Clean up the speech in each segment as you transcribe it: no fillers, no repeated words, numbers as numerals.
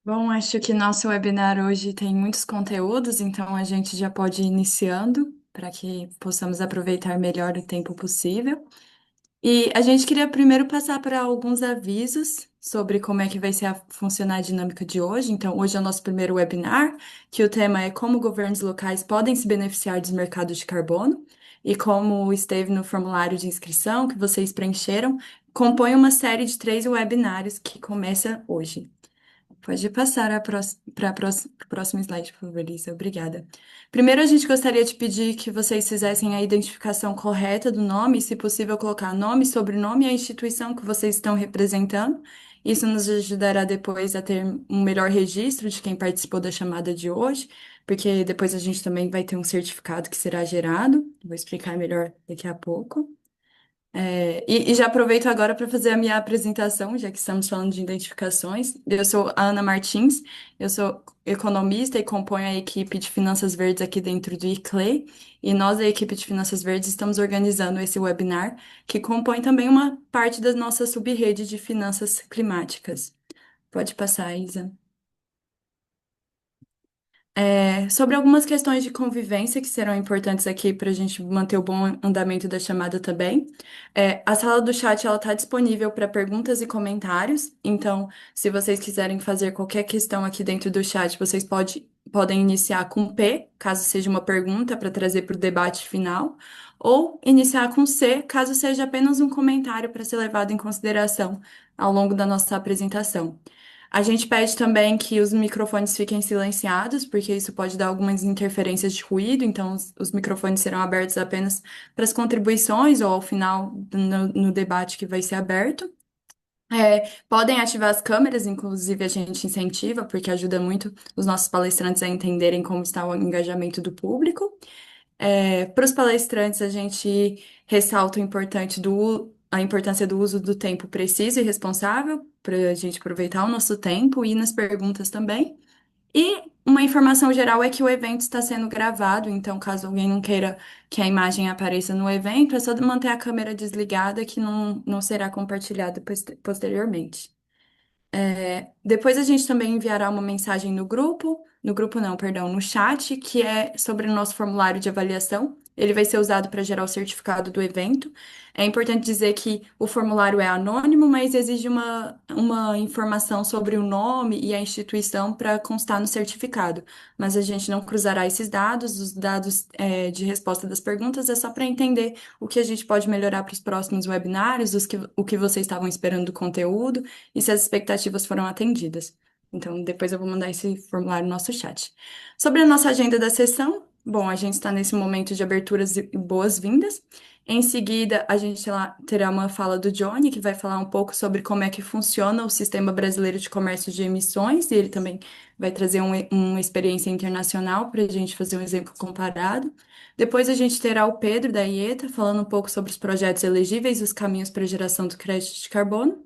Bom, acho que nosso webinar hoje tem muitos conteúdos, então a gente já pode ir iniciando para que possamos aproveitar melhor o tempo possível. E a gente queria primeiro passar para alguns avisos sobre como é que vai ser funcionar a dinâmica de hoje. Então, hoje é o nosso primeiro webinar, que o tema é como governos locais podem se beneficiar dos mercados de carbono. E como esteve no formulário de inscrição que vocês preencheram, compõe uma série de 3 webinários que começa hoje. Pode passar para o próximo slide, por favor, Lisa. Obrigada. Primeiro, a gente gostaria de pedir que vocês fizessem a identificação correta do nome, e, se possível, colocar nome, sobrenome e a instituição que vocês estão representando. Isso nos ajudará depois a ter um melhor registro de quem participou da chamada de hoje, porque depois a gente também vai ter um certificado que será gerado. Vou explicar melhor daqui a pouco. E já aproveito agora para fazer a minha apresentação, já que estamos falando de identificações. Eu sou a Ana Martins, eu sou economista e componho a equipe de Finanças Verdes aqui dentro do ICLEI. E nós, da equipe de Finanças Verdes, estamos organizando esse webinar, que compõe também uma parte da nossa sub-rede de finanças climáticas. Pode passar, Isa. Sobre algumas questões de convivência que serão importantes aqui para a gente manter o bom andamento da chamada também. A sala do chat ela está disponível para perguntas e comentários. Então, se vocês quiserem fazer qualquer questão aqui dentro do chat, vocês podem iniciar com P, caso seja uma pergunta para trazer para o debate final, ou iniciar com C, caso seja apenas um comentário para ser levado em consideração ao longo da nossa apresentação. A gente pede também que os microfones fiquem silenciados, porque isso pode dar algumas interferências de ruído, então os microfones serão abertos apenas para as contribuições ou ao final no debate que vai ser aberto. Podem ativar as câmeras, inclusive a gente incentiva, porque ajuda muito os nossos palestrantes a entenderem como está o engajamento do público. Para os palestrantes, a gente ressalta a importância do uso do tempo preciso e responsável, para a gente aproveitar o nosso tempo e nas perguntas também. E uma informação geral é que o evento está sendo gravado, então caso alguém não queira que a imagem apareça no evento, é só manter a câmera desligada que não será compartilhada posteriormente. Depois a gente também enviará uma mensagem no grupo não, perdão, no chat, que é sobre o nosso formulário de avaliação. Ele vai ser usado para gerar o certificado do evento. É importante dizer que o formulário é anônimo, mas exige uma informação sobre o nome e a instituição para constar no certificado. Mas a gente não cruzará esses dados, os dados, de resposta das perguntas, é só para entender o que a gente pode melhorar para os próximos webinários, o que vocês estavam esperando do conteúdo e se as expectativas foram atendidas. Então, depois eu vou mandar esse formulário no nosso chat. Sobre a nossa agenda da sessão, bom, a gente está nesse momento de aberturas e boas-vindas. Em seguida, a gente terá uma fala do Johnny, que vai falar um pouco sobre como é que funciona o Sistema Brasileiro de Comércio de Emissões, e ele também vai trazer uma experiência internacional para a gente fazer um exemplo comparado. Depois a gente terá o Pedro da IETA falando um pouco sobre os projetos elegíveis e os caminhos para a geração do crédito de carbono.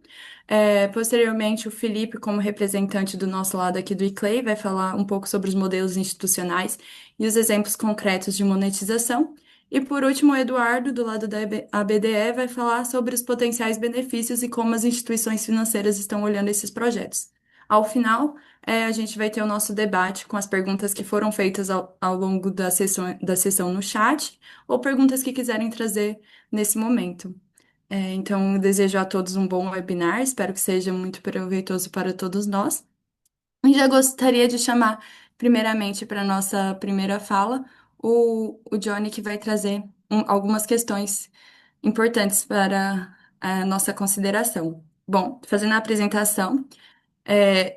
Posteriormente, o Felipe, como representante do nosso lado aqui do ICLEI, vai falar um pouco sobre os modelos institucionais e os exemplos concretos de monetização. E por último, o Eduardo, do lado da ABDE, vai falar sobre os potenciais benefícios e como as instituições financeiras estão olhando esses projetos. Ao final, a gente vai ter o nosso debate com as perguntas que foram feitas ao longo da sessão no chat, ou perguntas que quiserem trazer nesse momento. Então, eu desejo a todos um bom webinar, espero que seja muito proveitoso para todos nós. E já gostaria de chamar, primeiramente, para a nossa primeira fala, o Johnny, que vai trazer algumas questões importantes para a nossa consideração. Bom, fazendo a apresentação.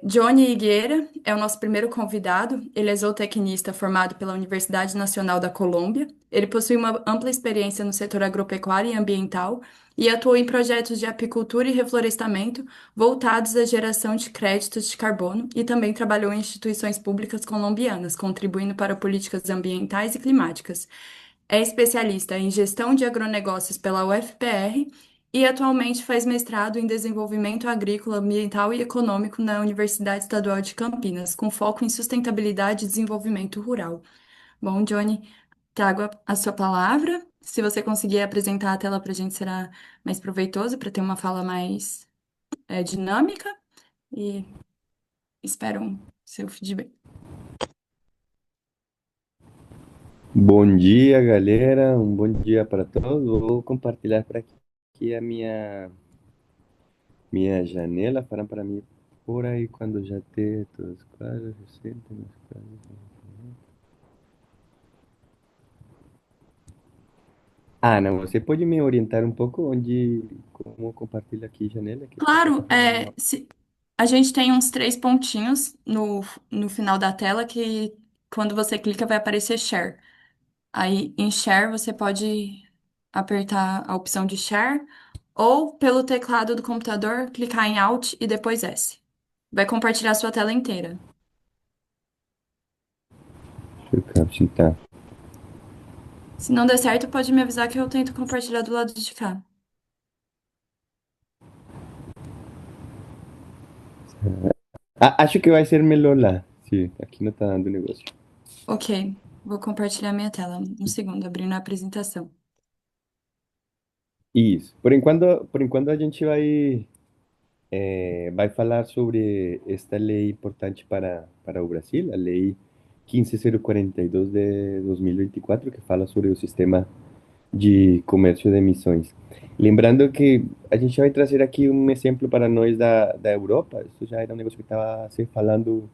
Johnny Higuera é o nosso primeiro convidado. Ele é zootecnista formado pela Universidade Nacional da Colômbia. Ele possui uma ampla experiência no setor agropecuário e ambiental e atuou em projetos de apicultura e reflorestamento voltados à geração de créditos de carbono e também trabalhou em instituições públicas colombianas, contribuindo para políticas ambientais e climáticas. É especialista em gestão de agronegócios pela UFPR e atualmente faz mestrado em desenvolvimento agrícola, ambiental e econômico na Universidade Estadual de Campinas, com foco em sustentabilidade e desenvolvimento rural. Bom, Johnny, trago a sua palavra. Se você conseguir apresentar a tela para a gente, será mais proveitoso para ter uma fala mais dinâmica. E Espero seu feedback. Bom dia, galera. Um bom dia para todos. Vou compartilhar para aqui a minha janela. Para mim por aí quando já ter todos claros, recente, Ah, não, você pode me orientar um pouco onde, como compartilha aqui janela, que esta Claro, plataforma não. a gente tem uns três pontinhos no final da tela que quando você clica vai aparecer Share. Aí em Share você pode apertar a opção de Share ou pelo teclado do computador clicar em Alt e depois S. Vai compartilhar sua tela inteira. Deixa eu captar. Se não der certo, pode me avisar que eu tento compartilhar do lado de cá. Acho que vai ser melhor lá. Sim, aqui não tá dando negócio. Ok, vou compartilhar minha tela. Um segundo, abrindo a apresentação. Isso. Por enquanto a gente vai falar sobre esta lei importante para o Brasil, a Lei 15042 de 2024, que fala sobre o sistema de comércio de emissões. Lembrando que a gente vai trazer aqui um exemplo para nós da Europa. Isso já era um negócio que estava se falando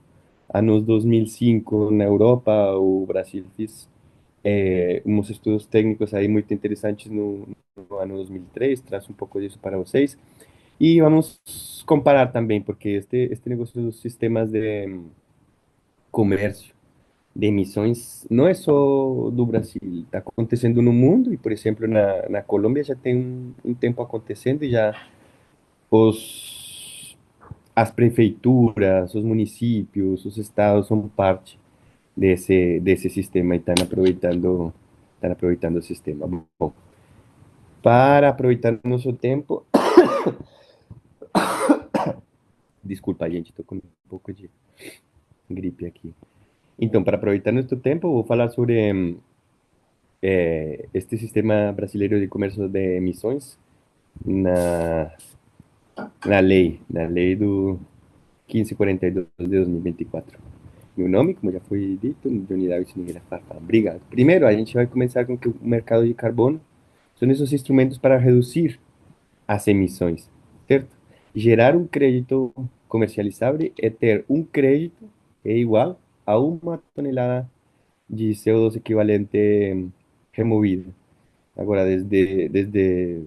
anos 2005 na Europa. O Brasil fez uns estudos técnicos aí muito interessantes no ano 2003. Traz um pouco disso para vocês. Y vamos a comparar también, porque este negocio de los sistemas de comercio, de emissões, não é só do Brasil, está acontecendo no mundo e, por exemplo, na Colômbia já tem um tempo acontecendo e já as prefeituras, os municípios, os estados são parte desse sistema e estão aproveitando o sistema. Bom, para aproveitar nosso tempo, desculpa, gente, estou com um pouco de gripe aqui. Então, para aproveitar nosso tempo, vou falar sobre este sistema brasileiro de comércio de emissões na, na lei do 1542 de 2024. Meu nome, como já foi dito, Johnny Davis Nogueira Farfán. Obrigado. Primeiro, a gente vai começar com que o mercado de carbono são esses instrumentos para reduzir as emissões, certo? Gerar um crédito comercializável é ter um crédito é igual a uma tonelada de CO2 equivalente removido. Agora, desde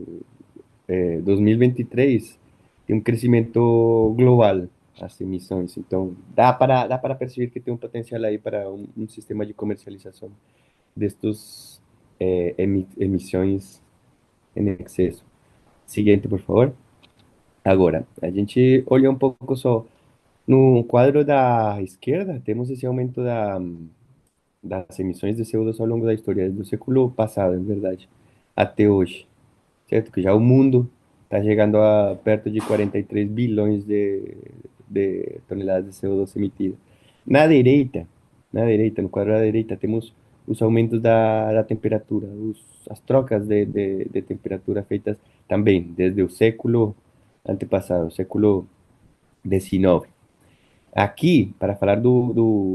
2023, tem um crescimento global as emissões. Então, dá para perceber que tem um potencial aí para um sistema de comercialização destes emissões em excesso. Seguinte, por favor. Agora, a gente olha um pouco só no quadro da esquerda, temos esse aumento das emissões de CO2 ao longo da história, do século passado, em verdade, até hoje, certo? Que já o mundo está chegando a perto de 43 bilhões de toneladas de CO2 emitidas. Na direita, na direita, no quadro da direita, temos os aumentos da temperatura, as trocas de temperatura feitas também desde o século antepassado, século XIX. Aqui, para falar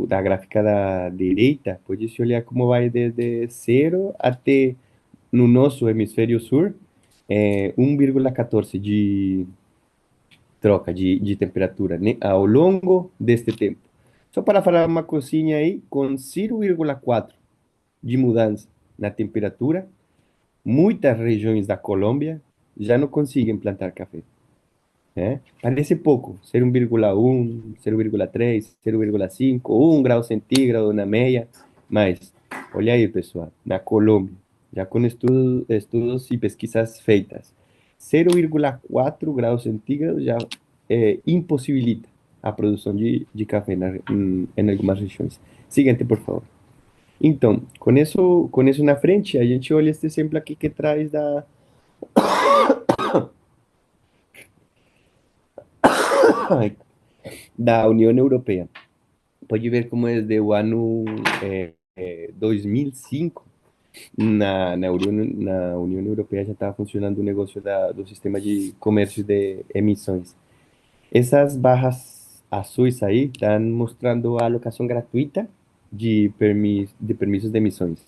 da gráfica da direita, pode-se olhar como vai desde zero até, no nosso hemisfério sul, 1,14 de troca de temperatura, né, ao longo deste tempo. Só para falar uma coisinha aí, com 0,4 de mudança na temperatura, muitas regiões da Colômbia já não conseguem plantar café. Né? Parece pouco, 0,1, 0,3, 0,5, 1 grau centígrado na meia, mas olha aí, pessoal, na Colômbia, já com estudos e pesquisas feitas, 0,4 graus centígrados já impossibilita a produção de café em algumas regiões. Seguinte, por favor. Então, com isso na frente, a gente olha este exemplo aqui que traz da União Europeia. Pode ver como desde o ano 2005, na União Europeia já estava funcionando o negócio do sistema de comércio de emissões. Essas barras a Suíça aí estão mostrando a alocação gratuita de permissos de emissões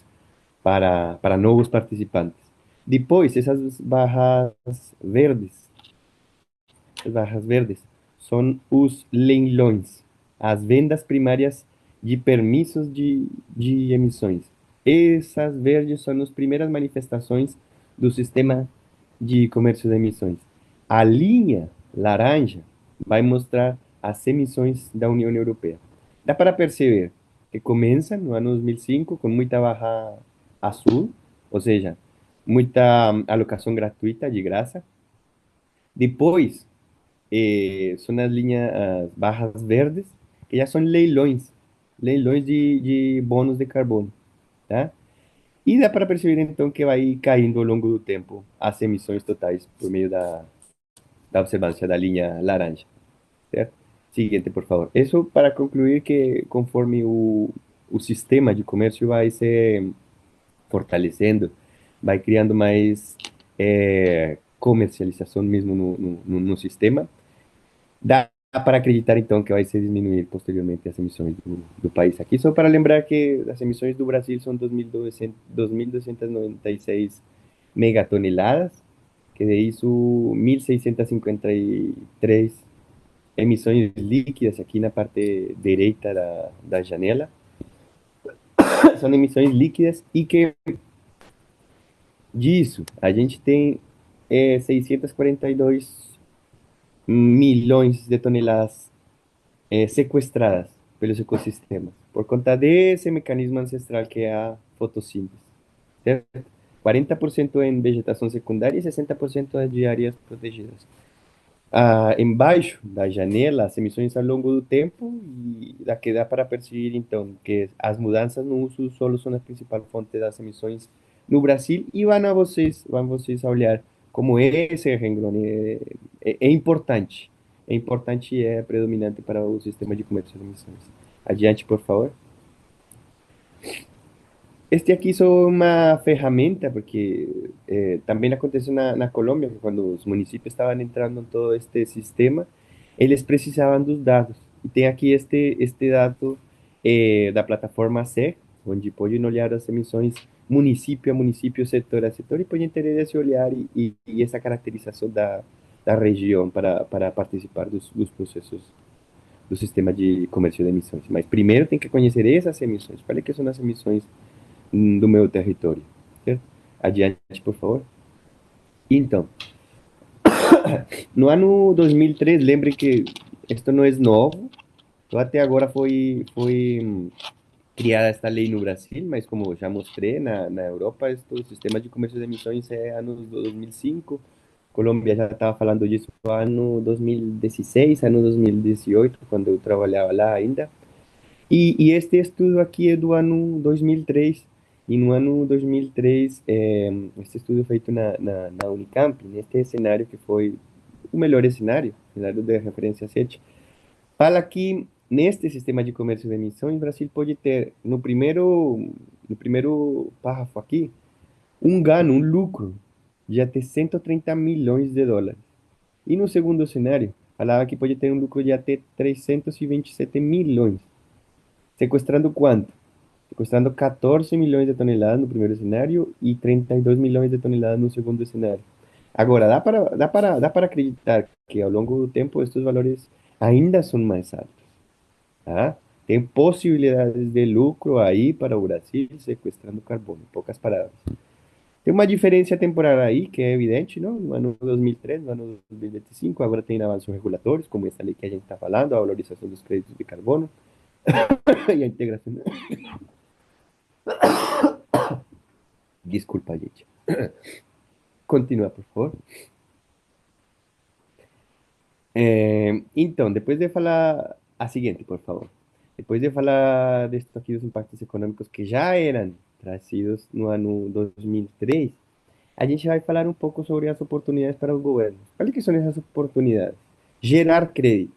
para novos participantes. Depois, as barras verdes, são os leilões, as vendas primárias de permissos de emissões. Essas verdes são as primeiras manifestações do sistema de comércio de emissões. A linha laranja vai mostrar as emissões da União Europeia. Dá para perceber que começa no ano 2005 com muita barra azul, ou seja, muita alocação gratuita de graça. Depois, são as linhas, as barras verdes, que já são leilões, leilões de bônus de carbono, tá? E dá para perceber então que vai caindo ao longo do tempo as emissões totais por meio da observância da linha laranja, certo? Seguinte, por favor. Isso para concluir que conforme o sistema de comércio vai se fortalecendo, vai criando mais comercialização mesmo no sistema. Dá para acreditar, então, que vai se diminuir posteriormente as emissões do país aqui. Só para lembrar que as emissões do Brasil são 2.296 megatoneladas, que de isso 1.653 emissões líquidas aqui na parte direita da janela. São emissões líquidas e que disso a gente tem 642 milhões de toneladas sequestradas pelos ecossistemas, por conta desse mecanismo ancestral que é a fotossíntese, certo? 40% em vegetação secundária e 60% de áreas protegidas. Embaixo da janela, as emissões ao longo do tempo, e daqui dá para perceber, então, que as mudanças no uso do solo são a principal fonte das emissões no Brasil, e vão vocês a olhar como esse renglone é importante e é predominante para o sistema de comércio de emissões. Adiante, por favor. Este aqui só uma ferramenta, porque também aconteceu na Colômbia, que quando os municípios estavam entrando em todo este sistema, eles precisavam dos dados. E tem aqui este dado da plataforma C, onde podem olhar as emissões município a município, setor a setor, e podem ter esse olhar e essa caracterização da região para participar dos processos do sistema de comércio de emissões. Mas primeiro tem que conhecer essas emissões. Quais que são as emissões do meu território, certo? Adiante, por favor. Então, no ano 2003, lembre que isto não é novo, só até agora foi criada esta lei no Brasil, mas como já mostrei, na Europa, o sistema de comércio de emissões é ano 2005, Colômbia já estava falando disso no ano 2016, ano 2018, quando eu trabalhava lá ainda. E este estudo aqui é do ano 2003. E no ano 2003, este estudo feito na Unicamp, neste cenário que foi o melhor cenário de referência 7, fala que neste sistema de comércio de emissões, o Brasil pode ter, no primeiro parágrafo aqui, um ganho, um lucro de até 130 milhões de dólares. E no segundo cenário, falava que pode ter um lucro de até 327 milhões. Sequestrando quanto? Sequestrando 14 milhões de toneladas no primeiro cenário e 32 milhões de toneladas no segundo cenário. Agora, dá para acreditar que ao longo do tempo estes valores ainda são mais altos, tá? Tem possibilidades de lucro aí para o Brasil sequestrando carbono, em poucas palavras. Tem uma diferença temporal aí que é evidente, não? No ano 2003, no ano 2025, agora tem avanços regulatórios, como essa lei que a gente está falando, a valorização dos créditos de carbono e a integração. Desculpa, gente. Continua, por favor. Então, depois de falar a seguinte, por favor. Depois de falar destes aqui dos impactos econômicos que já eram trazidos no ano 2003, a gente vai falar um pouco sobre as oportunidades para os governos. Quais que são essas oportunidades? Gerar crédito,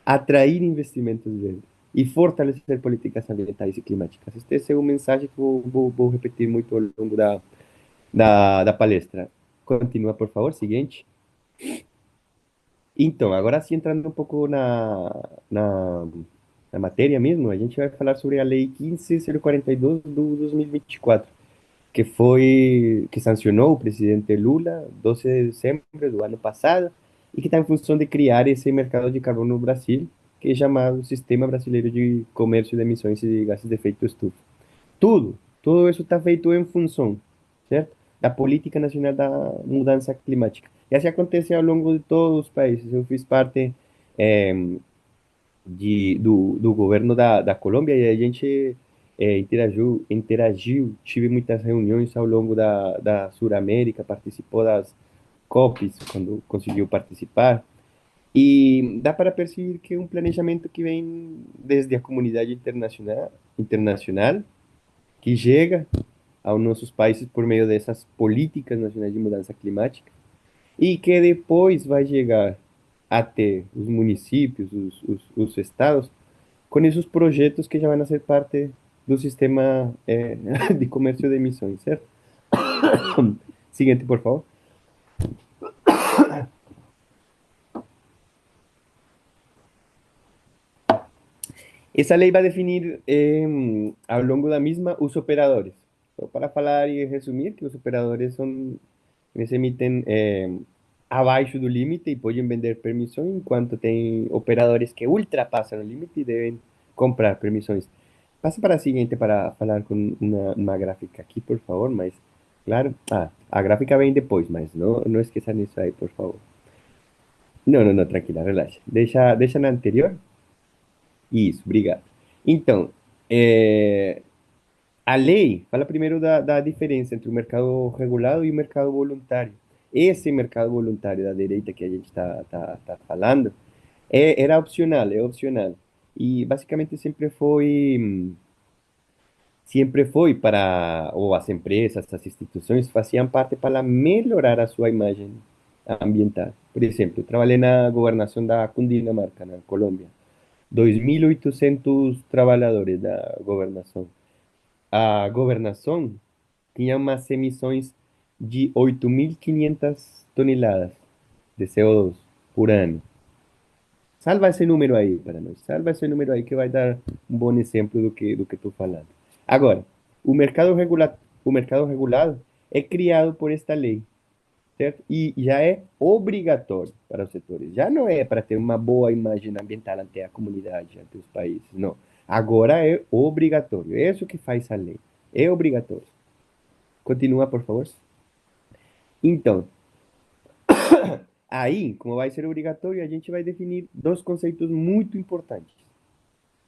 atrair investimentos verdes e fortalecer políticas ambientais e climáticas. Este é o mensagem que eu vou repetir muito ao longo da palestra. Continua, por favor, seguinte. Então, agora sim, entrando um pouco na matéria mesmo, a gente vai falar sobre a Lei 15.042 do 2024, que sancionou o presidente Lula 12 de dezembro do ano passado e que está em função de criar esse mercado de carbono no Brasil, que é chamado Sistema Brasileiro de Comércio de Emissões de Gases de Efeito Estufa. Tudo isso está feito em função, certo? Da Política Nacional da Mudança Climática. E assim acontece ao longo de todos os países. Eu fiz parte eh, do governo da Colômbia e a gente interagiu, tive muitas reuniões ao longo da Suramérica, participou das COPs quando conseguiu participar. E dá para perceber que é um planejamento que vem desde a comunidade internacional que chega aos nossos países por meio dessas políticas nacionais de mudança climática e que depois vai chegar até os municípios, os estados, com esses projetos que já vão ser parte do sistema de comércio de emissões, certo? Siguiente, por favor. Essa lei vai definir ao longo da mesma os operadores. Só para falar e resumir, que os operadores são eles emitem abaixo do limite e podem vender permissões, enquanto tem operadores que ultrapassam o limite e devem comprar permissões. Passa para a seguinte para falar com uma gráfica aqui, por favor, mas, claro, a gráfica vem depois, mas não esqueça nisso aí, por favor. Não, tranquila, relaxa. Deixa na anterior. Isso, obrigado. Então, a lei fala primeiro da diferença entre o mercado regulado e o mercado voluntário. Esse mercado voluntário da direita que a gente está falando era opcional, é opcional. E basicamente sempre foi para, ou as empresas, as instituições faziam parte para melhorar a sua imagem ambiental. Por exemplo, eu trabalhei na governação da Cundinamarca, na Colômbia. 2.800 trabalhadores da governação. A governação tinha umas emissões de 8.500 toneladas de CO2 por ano. Salva esse número aí para nós. Salva esse número aí que vai dar um bom exemplo do que estou falando. Agora, o mercado regulado é criado por esta lei, certo? E já é obrigatório para os setores. Já não é para ter uma boa imagem ambiental ante a comunidade, ante os países. Não. Agora é obrigatório. É isso que faz a lei. É obrigatório. Continua, por favor. Então, aí, como vai ser obrigatório, a gente vai definir dois conceitos muito importantes.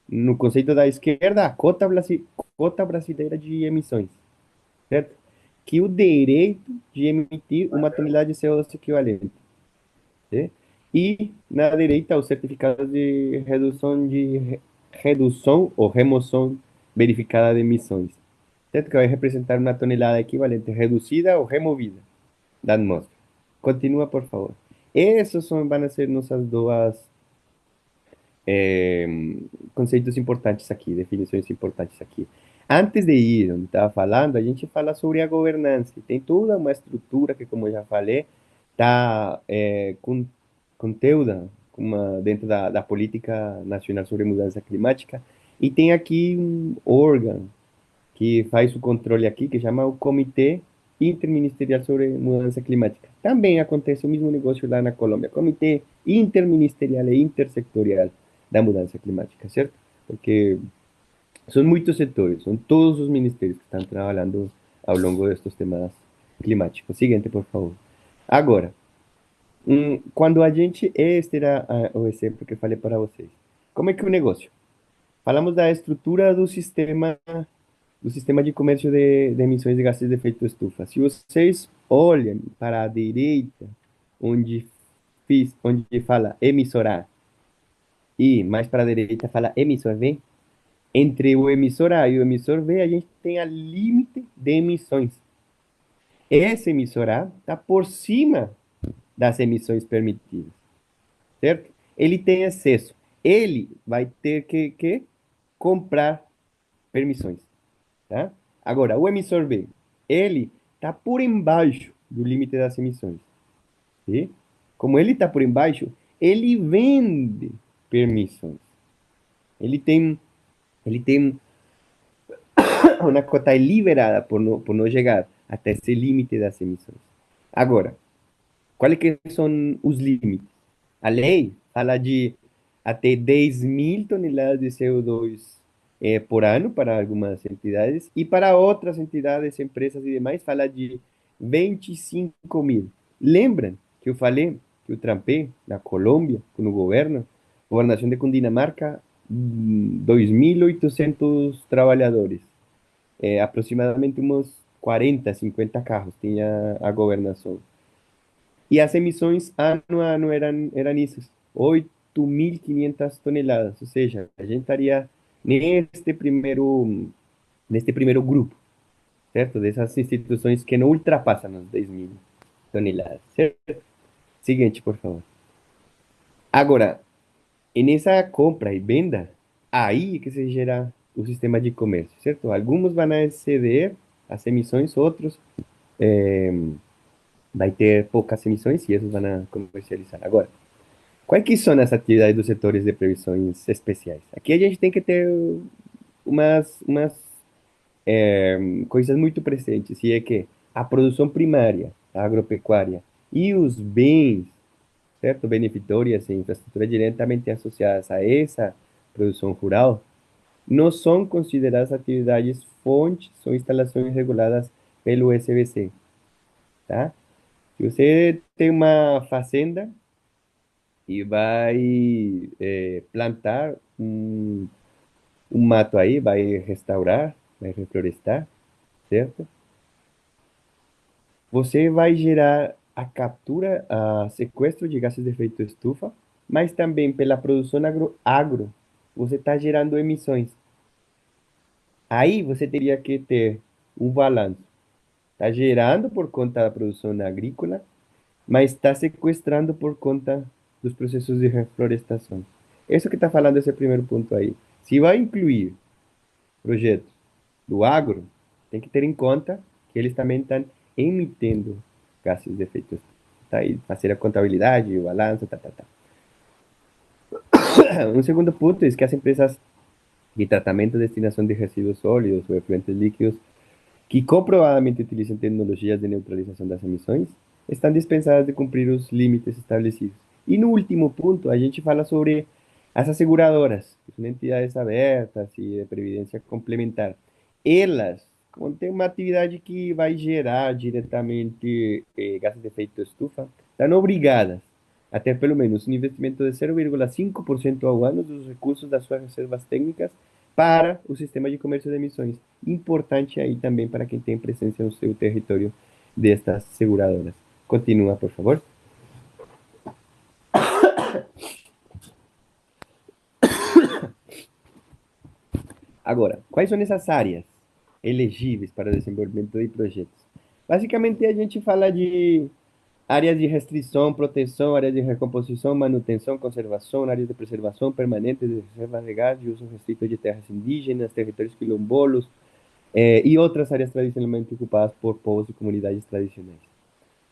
No conceito da esquerda, a cota brasileira de emissões, certo? Que o direito de emitir uma tonelada de CO2 equivalente, certo? E na direita, o certificado de redução ou remoção verificada de emissões, certo? Que vai representar uma tonelada equivalente reduzida ou removida da atmosfera. Continua, por favor. Esses vão ser nossas duas eh, conceitos importantes aqui, definições importantes aqui. Antes de ir, onde estava falando, a gente fala sobre a governança. Tem toda uma estrutura que, como eu já falei, está conteúda dentro da Política Nacional sobre Mudança Climática. E tem aqui um órgão que faz o controle aqui, que chama o Comitê Interministerial sobre Mudança Climática. Também acontece o mesmo negócio lá na Colômbia, Comitê Interministerial e Intersectorial da Mudança Climática, certo? Porque são muitos setores, são todos os ministérios que estão trabalhando ao longo destes temas climáticos. Seguinte, por favor. Agora, quando a gente, este era o exemplo que falei para vocês. Como é que é o negócio? Falamos da estrutura do sistema de comércio de emissões de gases de efeito estufa. Se vocês olham para a direita, onde fala emissor A, e mais para a direita fala emissor B, entre o emissor A e o emissor B, a gente tem a limite de emissões. Esse emissor A está por cima das emissões permitidas, certo? Ele tem excesso. Ele vai ter que comprar permissões, tá? Agora, o emissor B, ele está por embaixo do limite das emissões, sim? Como ele está por embaixo, ele vende permissões. Ele tem, ele tem uma cota liberada por não chegar até esse limite das emissões. Agora, quais que são os limites? A lei fala de até 10.000 toneladas de CO2 por ano para algumas entidades e para outras entidades, empresas e demais fala de 25.000. Lembram que eu falei que eu trampei na Colômbia com o governo, governação de Cundinamarca, 2.800 trabalhadores, aproximadamente uns 40, 50 carros tinha a governação. E as emissões ano a ano eram isso, 8.500 toneladas. Ou seja, a gente estaria neste primeiro grupo, certo? Dessas instituições que não ultrapassam as 10.000 toneladas, certo? Seguinte, por favor. Agora, nessa compra e venda, aí é que se gera o sistema de comércio, certo? Alguns vão exceder as emissões, outros vai ter poucas emissões e esses vão comercializar. Agora, quais que são as atividades dos setores de previsões especiais? Aqui a gente tem que ter umas coisas muito presentes, e é que a produção primária, a agropecuária, e os bens, certo, benefitórias e infraestrutura diretamente associadas a essa produção rural, não são consideradas atividades fontes ou instalações reguladas pelo SBC, tá? Se você tem uma fazenda e vai plantar um mato aí, vai restaurar, vai reflorestar, certo? Você vai gerar a captura, a sequestro de gases de efeito estufa, mas também pela produção agro, você está gerando emissões. Aí você teria que ter um balanço. Está gerando por conta da produção agrícola, mas está sequestrando por conta dos processos de reflorestação. Isso que está falando esse primeiro ponto aí. Se vai incluir projetos do agro, tem que ter em conta que eles também estão emitendo gases de efeito estufa. Tá aí, fazer a contabilidade, o balanço, tá, tá, tá. Um segundo ponto é que as empresas de tratamento e destinação de resíduos sólidos ou efluentes líquidos que comprovadamente utilizam tecnologias de neutralização das emissões estão dispensadas de cumprir os limites estabelecidos. E no último ponto, a gente fala sobre as asseguradoras, que são entidades abertas e de previdência complementar. Elas, como tem uma atividade que vai gerar diretamente gases de efeito estufa, estão obrigadas a ter pelo menos um investimento de 0,5% ao ano dos recursos das suas reservas técnicas para o sistema de comércio de emissões. Importante aí também para quem tem presença no seu território destas seguradoras. Continua, por favor. Agora, quais são essas áreas elegíveis para o desenvolvimento de projetos? Basicamente, a gente fala de áreas de restrição, proteção, áreas de recomposição, manutenção, conservação, áreas de preservação permanente de reservas de gás de uso restrito de terras indígenas, territórios quilombolos, e outras áreas tradicionalmente ocupadas por povos e comunidades tradicionais.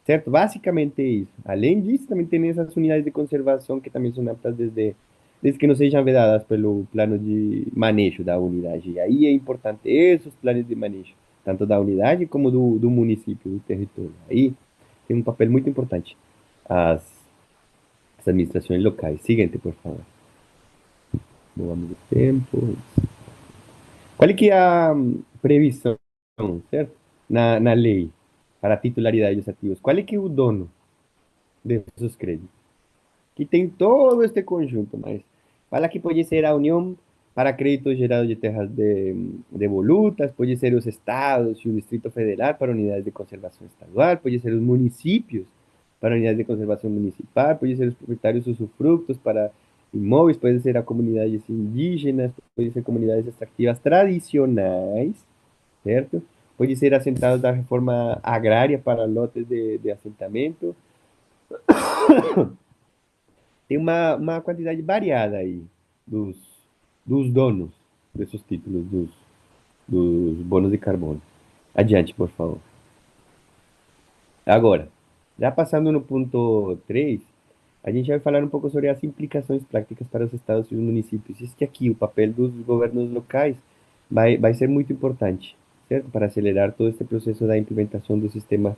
Certo? Basicamente é isso. Além disso, também tem essas unidades de conservação que também são aptas desde que não sejam vedadas pelo plano de manejo da unidade. E aí é importante esses planos de manejo, tanto da unidade como do município, do território. Aí tem um papel muito importante as, as administrações locais. Seguinte, por favor. Vamos do tempo. Qual é que é a previsão, certo? Na lei para a titularidade dos ativos. Qual é que é o dono desses créditos? Que tem todo este conjunto, mas fala que pode ser a União para créditos gerados de terras devolutas, pode ser os estados e o Distrito Federal para unidades de conservação estadual, pode ser os municípios para unidades de conservação municipal, pode ser os proprietários usufructos para imóveis, pode ser a comunidades indígenas, pode ser comunidades extractivas tradicionais, certo? Pode ser assentados da reforma agrária para lotes de assentamento. Tem uma quantidade variada aí dos, dos donos desses títulos, dos bônus de carbono. Adiante, por favor. Agora, já passando no ponto 3, a gente vai falar um pouco sobre as implicações práticas para os estados e os municípios. Isso que aqui o papel dos governos locais vai ser muito importante, certo? Para acelerar todo este processo da implementação do sistema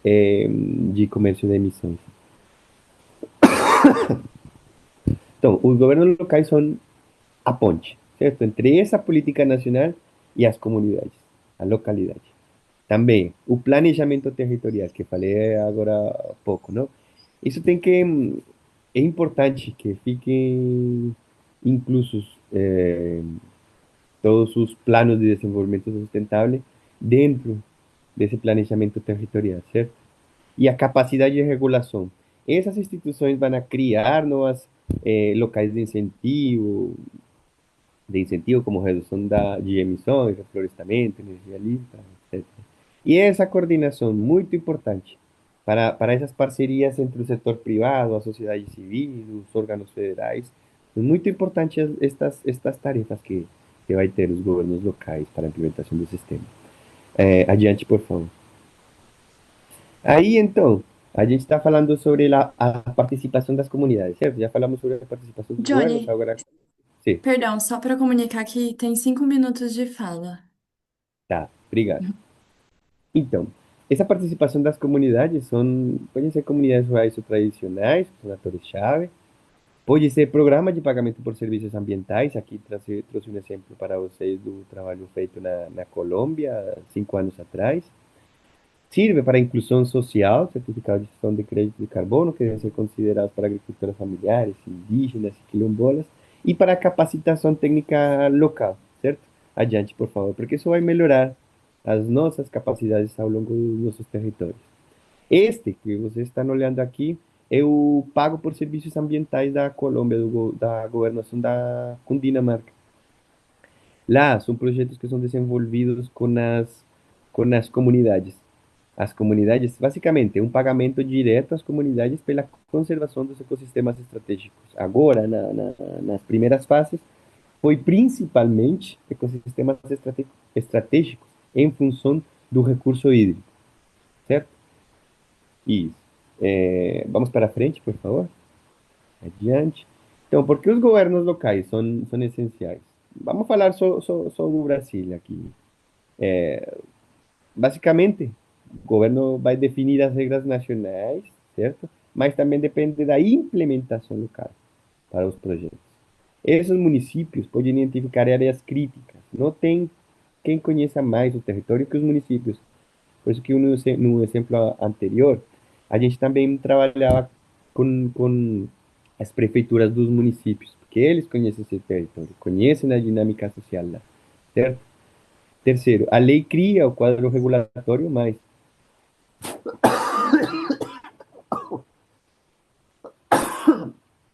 de comércio de emissões. Então, os governos locais são a ponte, certo? Entre essa política nacional e as comunidades, a localidade. Também o planejamento territorial, que falei agora há pouco, não? Isso tem que, é importante que fiquem inclusos todos os planos de desenvolvimento sustentável dentro desse planejamento territorial, certo? E a capacidade de regulação. Essas instituições vão criar novas locais de incentivo como redução de emissões, reflorestamento, energia limpa, etc. E essa coordenação muito importante para essas parcerias entre o setor privado, a sociedade civil, os órgãos federais. É muito importante estas tarefas que vai ter os governos locais para a implementação do sistema. Adiante, por favor. Aí, então, a gente está falando sobre a participação das comunidades, certo? Já falamos sobre a participação dos governos, Johnny, agora sim, perdão, só para comunicar que tem 5 minutos de fala. tá, obrigado. Então, essa participação das comunidades podem ser comunidades rurais ou tradicionais, que são atores-chave, pode ser programa de pagamento por serviços ambientais, aqui trouxe um exemplo para vocês do trabalho feito na Colômbia, 5 anos atrás. Sirve para inclusão social, certificado de gestão de crédito de carbono, que devem ser considerados para agricultores familiares, indígenas e quilombolas, e para capacitação técnica local, certo? Adiante, por favor, porque isso vai melhorar as nossas capacidades ao longo dos nossos territórios. Este que vocês estão olhando aqui é o pago por serviços ambientais da Colômbia, da governação da Cundinamarca. Lá são projetos que são desenvolvidos com as comunidades. As comunidades, basicamente, é um pagamento direto às comunidades pela conservação dos ecossistemas estratégicos. Agora, nas primeiras fases, foi principalmente ecossistemas estratégicos em função do recurso hídrico, certo? Isso. Vamos para frente, por favor. Adiante. Então, por que os governos locais são essenciais? Vamos falar só do Brasil aqui. Basicamente, o governo vai definir as regras nacionais, certo? Mas também depende da implementação local para os projetos. Esses municípios podem identificar áreas críticas. Não tem quem conheça mais o território que os municípios. Por isso que no exemplo anterior, a gente também trabalhava com as prefeituras dos municípios, porque eles conhecem esse território, conhecem a dinâmica social lá, certo? Terceiro, a lei cria o quadro regulatório, mas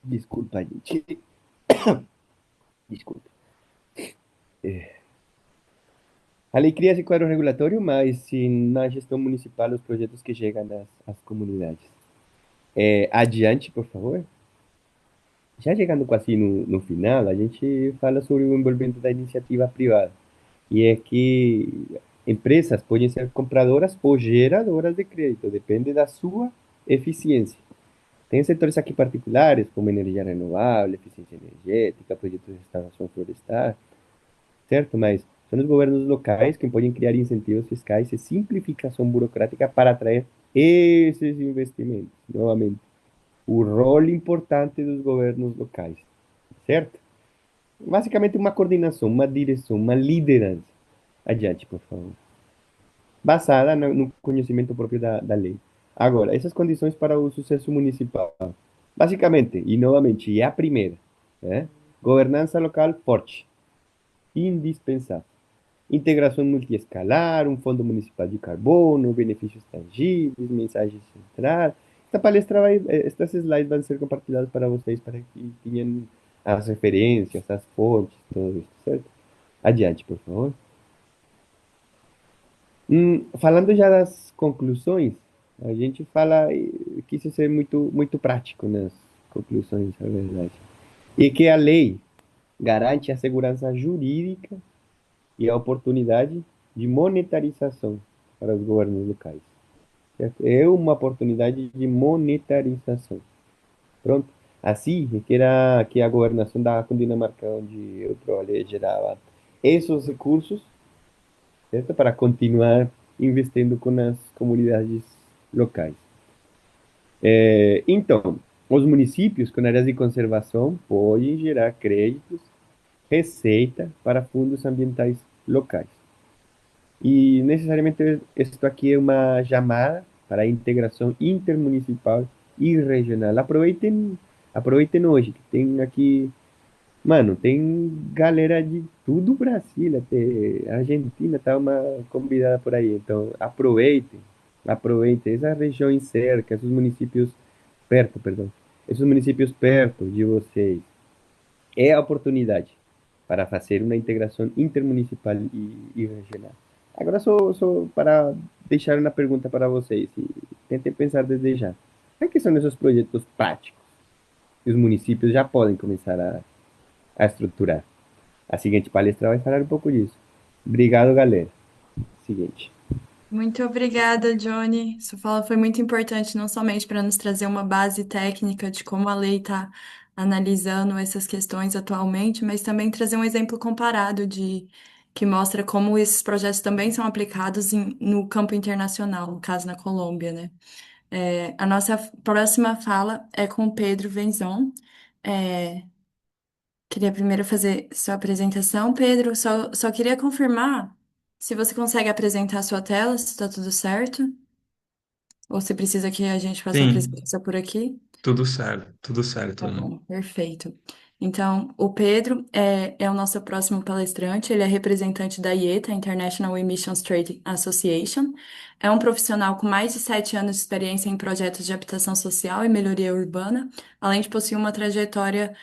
desculpa, gente. Desculpa. A lei cria esse quadro regulatório, mas se na gestão municipal os projetos que chegam às comunidades. Adiante, por favor. Já chegando quase no final, a gente fala sobre o envolvimento da iniciativa privada. E é que empresas podem ser compradoras ou geradoras de crédito, depende da sua eficiência. Tem setores aqui particulares, como energia renovável, eficiência energética, projetos de restauração florestal, certo? Mas são os governos locais que podem criar incentivos fiscais e simplificação burocrática para atrair esses investimentos. Novamente, o rol importante dos governos locais, certo? Basicamente, uma coordenação, uma direção, uma liderança. Adiante, por favor. Basada no conhecimento próprio da lei. Agora, essas condições para o sucesso municipal. Basicamente, e novamente, é a primeira, né? Governança local forte, indispensável. Integração multiescalar, um fundo municipal de carbono, benefícios tangíveis, mensagem central. Estas slides vão ser compartilhadas para vocês para que tenham as referências, as fontes, tudo isso, certo? Adiante, por favor. Falando já das conclusões, a gente fala, quis ser muito prático nas conclusões, é verdade. E que a lei garante a segurança jurídica e a oportunidade de monetarização para os governos locais, certo? É uma oportunidade de monetarização. Pronto. Assim, que era que a governação da Cundinamarca, onde eu trabalhei, gerava esses recursos, certo? Para continuar investindo com as comunidades locais. Então, os municípios com áreas de conservação podem gerar créditos, receita para fundos ambientais locais. E necessariamente isto aqui é uma chamada para a integração intermunicipal e regional. Aproveitem hoje, que tem aqui, mano, tem galera de tudo o Brasil, até a Argentina tá uma convidada por aí. Então, aproveitem essas regiões cerca, esses municípios perto, perdão, esses municípios perto de vocês. É a oportunidade para fazer uma integração intermunicipal e regional. Agora, só para deixar uma pergunta para vocês, e tentem pensar desde já. Quais que são esses projetos práticos que os municípios já podem começar a estruturar? A seguinte palestra vai falar um pouco disso. Obrigado, galera. Seguinte. Muito obrigada, Johnny. Sua fala foi muito importante, não somente para nos trazer uma base técnica de como a lei está analisando essas questões atualmente, mas também trazer um exemplo comparado de que mostra como esses projetos também são aplicados no campo internacional, no caso na Colômbia, né? A nossa próxima fala é com o Pedro Venzon. É, Queria primeiro fazer sua apresentação, Pedro. Só queria confirmar se você consegue apresentar a sua tela, se está tudo certo, ou se precisa que a gente faça a Sim, apresentação por aqui. tudo certo, Tá Ana. bom, perfeito. Então, o Pedro é o nosso próximo palestrante, ele é representante da IETA, International Emissions Trading Association. É um profissional com mais de 7 anos de experiência em projetos de habitação social e melhoria urbana, além de possuir uma trajetória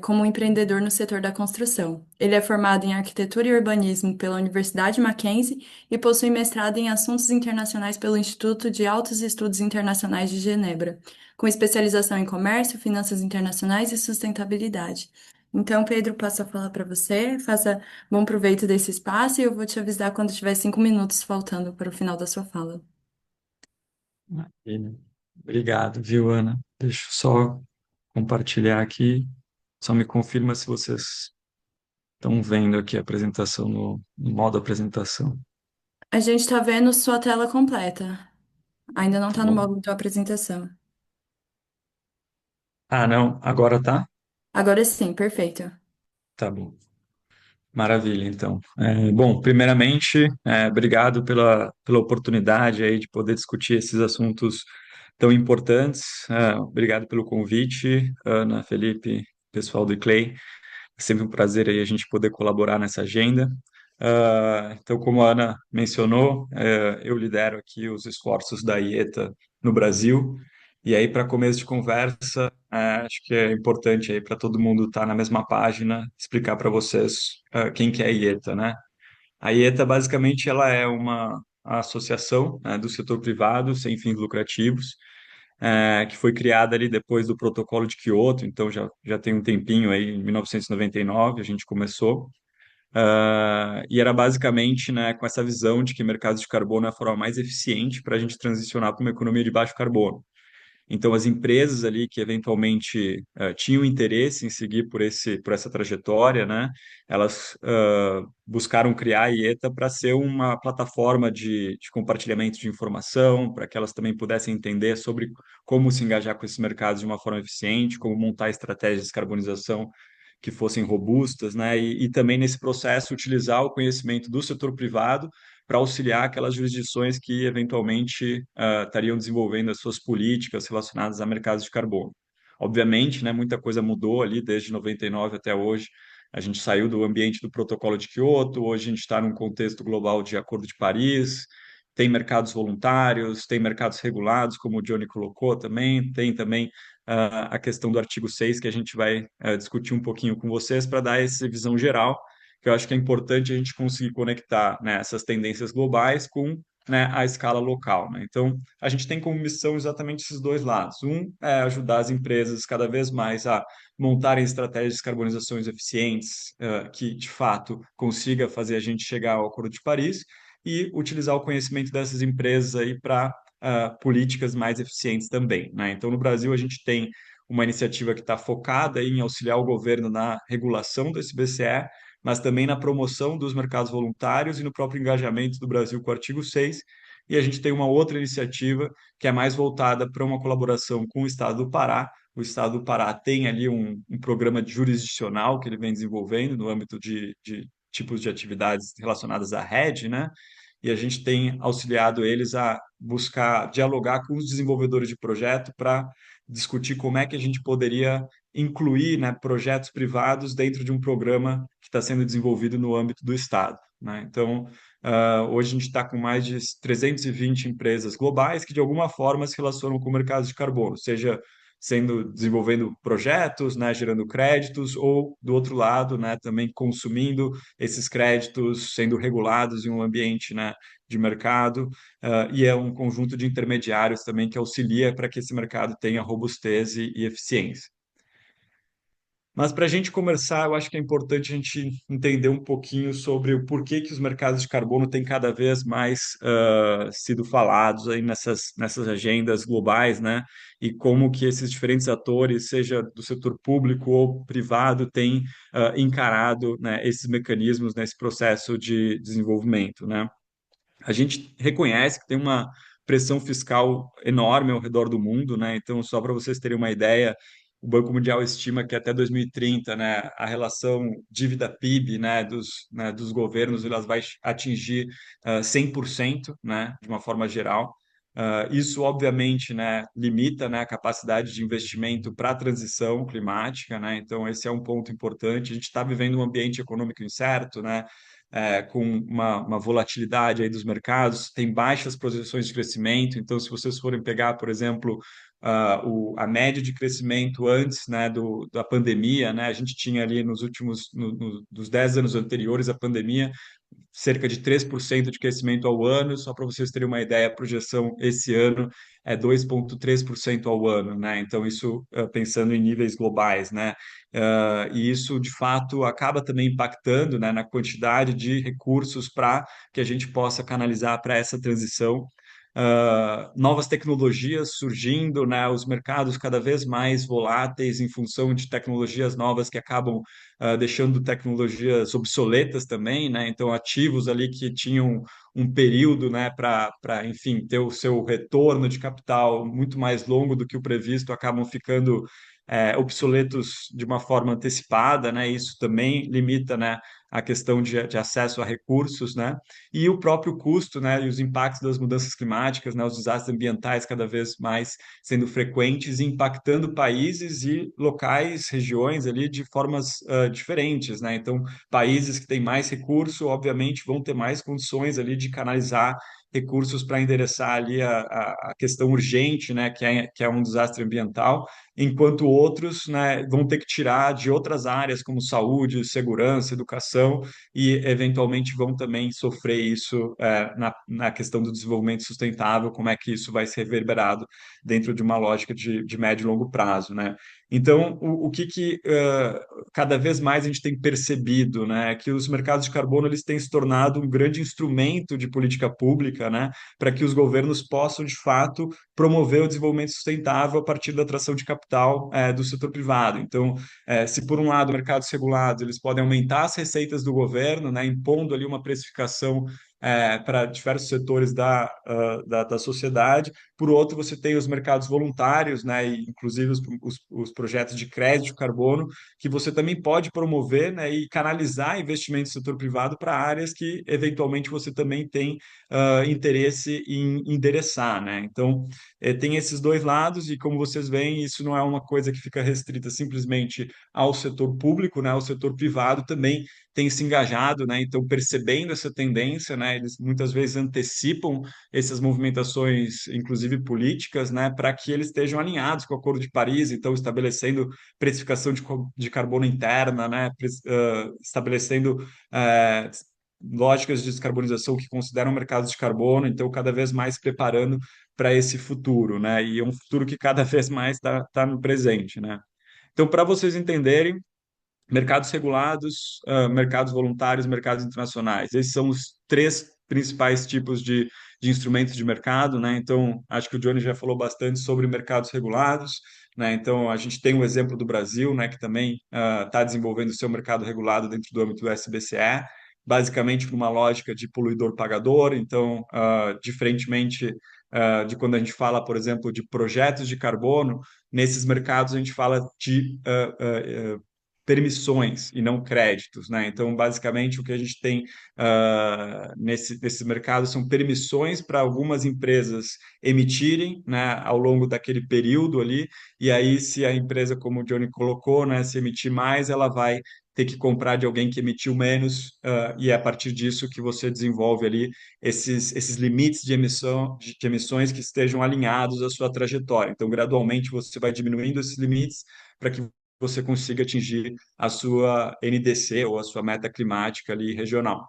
como empreendedor no setor da construção. Ele é formado em arquitetura e urbanismo pela Universidade Mackenzie e possui mestrado em assuntos internacionais pelo Instituto de Altos Estudos Internacionais de Genebra, com especialização em comércio, finanças internacionais e sustentabilidade. Então, Pedro, passo a falar para você. Faça bom proveito desse espaço e eu vou te avisar quando tiver 5 minutos faltando para o final da sua fala. Maravilha. Obrigado, viu, Ana? Deixa eu só compartilhar aqui. Só me confirma se vocês estão vendo aqui a apresentação no modo apresentação. A gente está vendo sua tela completa. Ainda não Tá está no bom. modo de apresentação. Ah, não, agora tá? Agora sim, perfeito. Tá bom. Maravilha, então. Bom, primeiramente, obrigado pela oportunidade aí de poder discutir esses assuntos tão importantes. Obrigado pelo convite, Ana, Felipe, pessoal do ICLEI. É sempre um prazer aí a gente poder colaborar nessa agenda. Então, como a Ana mencionou, eu lidero aqui os esforços da IETA no Brasil. E aí, para começo de conversa, acho que é importante aí para todo mundo estar na mesma página, explicar para vocês quem que é a IETA, né? A IETA, basicamente, ela é uma associação, né, do setor privado, sem fins lucrativos, que foi criada ali depois do Protocolo de Quioto, então já tem um tempinho aí, em 1999 a gente começou. E era basicamente, né, com essa visão de que mercados de carbono é a forma mais eficiente para a gente transicionar para uma economia de baixo carbono. Então, as empresas ali que eventualmente tinham interesse em seguir por essa trajetória, né, elas buscaram criar a IETA para ser uma plataforma de compartilhamento de informação, para que elas também pudessem entender sobre como se engajar com esses mercados de uma forma eficiente, como montar estratégias de descarbonização que fossem robustas, né, e também nesse processo utilizar o conhecimento do setor privado para auxiliar aquelas jurisdições que eventualmente estariam desenvolvendo as suas políticas relacionadas a mercados de carbono. Obviamente, né, muita coisa mudou ali desde 99 até hoje. A gente saiu do ambiente do Protocolo de Quioto, hoje a gente está num contexto global de Acordo de Paris, tem mercados voluntários, tem mercados regulados, como o Johnny colocou também, tem também a questão do artigo 6 que a gente vai discutir um pouquinho com vocês para dar essa visão geral, que eu acho que é importante a gente conseguir conectar, né, essas tendências globais com, né, a escala local, né? Então, a gente tem como missão exatamente esses dois lados. Um é ajudar as empresas cada vez mais a montarem estratégias de descarbonizações eficientes, que de fato consiga fazer a gente chegar ao Acordo de Paris e utilizar o conhecimento dessas empresas aí para políticas mais eficientes também, né? Então, no Brasil, a gente tem uma iniciativa que está focada em auxiliar o governo na regulação do SBCE, mas também na promoção dos mercados voluntários e no próprio engajamento do Brasil com o artigo 6. E a gente tem uma outra iniciativa que é mais voltada para uma colaboração com o Estado do Pará. O Estado do Pará tem ali um programa jurisdicional que ele vem desenvolvendo no âmbito de tipos de atividades relacionadas à rede, né? E a gente tem auxiliado eles a buscar dialogar com os desenvolvedores de projeto para discutir como é que a gente poderia incluir, né, projetos privados dentro de um programa que está sendo desenvolvido no âmbito do Estado, né? Então, hoje a gente está com mais de 320 empresas globais que, de alguma forma, se relacionam com o mercado de carbono, seja desenvolvendo projetos, né, gerando créditos, ou, do outro lado, né, também consumindo esses créditos, sendo regulados em um ambiente, né, de mercado, e é um conjunto de intermediários também que auxilia para que esse mercado tenha robustez e eficiência. Mas para a gente começar, eu acho que é importante a gente entender um pouquinho sobre o porquê que os mercados de carbono têm cada vez mais sido falados aí nessas agendas globais, né? E como que esses diferentes atores, seja do setor público ou privado, têm encarado, né, esses mecanismos nesse processo de desenvolvimento, né? A gente reconhece que tem uma pressão fiscal enorme ao redor do mundo, né? Então, só para vocês terem uma ideia, o Banco Mundial estima que até 2030, né, a relação dívida-PIB, né, dos governos, elas vai atingir 100%, né, de uma forma geral. Isso, obviamente, né, limita, né, a capacidade de investimento para a transição climática, né? Então, esse é um ponto importante. A gente está vivendo um ambiente econômico incerto, né? Com uma volatilidade aí dos mercados, tem baixas projeções de crescimento. Então, se vocês forem pegar, por exemplo, a média de crescimento antes, né, da pandemia, né, a gente tinha ali nos últimos, dos 10 anos anteriores à pandemia, cerca de 3% de crescimento ao ano. Só para vocês terem uma ideia, a projeção esse ano é 2,3% ao ano, né? Então, isso pensando em níveis globais, né? E isso, de fato, acaba também impactando, né, na quantidade de recursos para que a gente possa canalizar para essa transição. Novas tecnologias surgindo, né, os mercados cada vez mais voláteis em função de tecnologias novas que acabam deixando tecnologias obsoletas também, né? Então, ativos ali que tinham um período, né, enfim, ter o seu retorno de capital muito mais longo do que o previsto, acabam ficando obsoletos de uma forma antecipada, né? Isso também limita, né, a questão de acesso a recursos, né? E o próprio custo, né, e os impactos das mudanças climáticas, né, os desastres ambientais cada vez mais sendo frequentes e impactando países e locais, regiões ali de formas diferentes, né? Então, países que têm mais recurso, obviamente, vão ter mais condições ali de canalizar recursos para endereçar ali a questão urgente, né, que é um desastre ambiental, enquanto outros, né, vão ter que tirar de outras áreas como saúde, segurança, educação, e eventualmente vão também sofrer isso na questão do desenvolvimento sustentável, como é que isso vai ser reverberado dentro de uma lógica de médio e longo prazo, né? Então, o que cada vez mais a gente tem percebido, né, é que os mercados de carbono eles têm se tornado um grande instrumento de política pública, né, para que os governos possam, de fato, promover o desenvolvimento sustentável a partir da atração de capital do setor privado. Então, se por um lado mercados regulados eles podem aumentar as receitas do governo, né, impondo ali uma precificação para diversos setores da sociedade. Por outro, você tem os mercados voluntários, né, e inclusive os projetos de crédito de carbono, que você também pode promover, né, e canalizar investimentos do setor privado para áreas que, eventualmente, você também tem interesse em endereçar, né? Então, tem esses dois lados e, como vocês veem, isso não é uma coisa que fica restrita simplesmente ao setor público, né? O setor privado também tem se engajado, né? Então, percebendo essa tendência, né? Eles muitas vezes antecipam essas movimentações, inclusive políticas, né? Para que eles estejam alinhados com o Acordo de Paris, então estabelecendo precificação de carbono interna, né? Estabelecendo lógicas de descarbonização que consideram mercados de carbono, então cada vez mais preparando para esse futuro, né? E é um futuro que cada vez mais está no presente, né? Então, para vocês entenderem, mercados regulados, mercados voluntários, mercados internacionais. Esses são os três principais tipos de instrumentos de mercado, né? Então, acho que o Johnny já falou bastante sobre mercados regulados, né? Então, a gente tem o exemplo do Brasil, né, que também está desenvolvendo o seu mercado regulado dentro do âmbito do SBCE, basicamente por uma lógica de poluidor pagador. Então, diferentemente de quando a gente fala, por exemplo, de projetos de carbono, nesses mercados a gente fala de permissões e não créditos, né? Então, basicamente, o que a gente tem nesse mercado são permissões para algumas empresas emitirem, né, ao longo daquele período ali, e aí, se a empresa, como o Johnny colocou, né, se emitir mais, ela vai ter que comprar de alguém que emitiu menos, e é a partir disso que você desenvolve ali esses limites de emissão, de emissões que estejam alinhados à sua trajetória. Então, gradualmente, você vai diminuindo esses limites para que você consiga atingir a sua NDC ou a sua meta climática ali regional.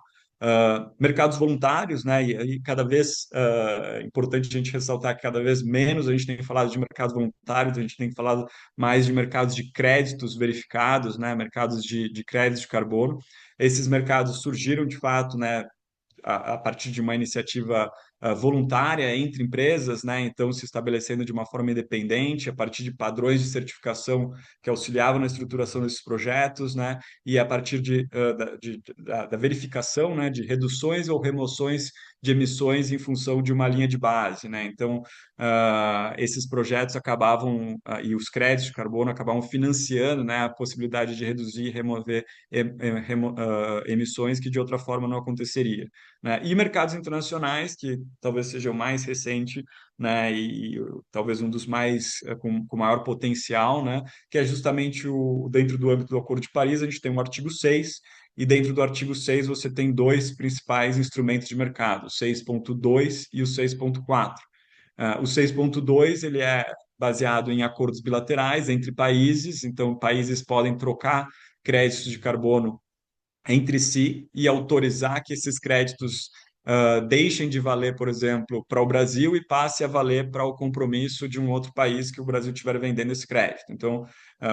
Mercados voluntários, né? E aí cada vez é importante a gente ressaltar que cada vez menos a gente tem falado de mercados voluntários, a gente tem falado mais de mercados de créditos verificados, né? Mercados de créditos de carbono. Esses mercados surgiram de fato, né, a partir de uma iniciativa voluntária entre empresas, né? Então, se estabelecendo de uma forma independente, a partir de padrões de certificação que auxiliavam na estruturação desses projetos, né? E a partir da verificação, né, de reduções ou remoções de emissões em função de uma linha de base, né? Então, esses projetos acabavam, e os créditos de carbono acabavam financiando, né, a possibilidade de reduzir e remover emissões que de outra forma não aconteceria, né? E mercados internacionais, que talvez seja o mais recente, né, e talvez um dos mais com maior potencial, né, que é justamente dentro do âmbito do Acordo de Paris, a gente tem o artigo 6, e dentro do artigo 6 você tem dois principais instrumentos de mercado, o 6.2 e o 6.4. O 6.2 ele é baseado em acordos bilaterais entre países, então países podem trocar créditos de carbono entre si e autorizar que esses créditos deixem de valer, por exemplo, para o Brasil e passe a valer para o compromisso de um outro país que o Brasil estiver vendendo esse crédito. Então,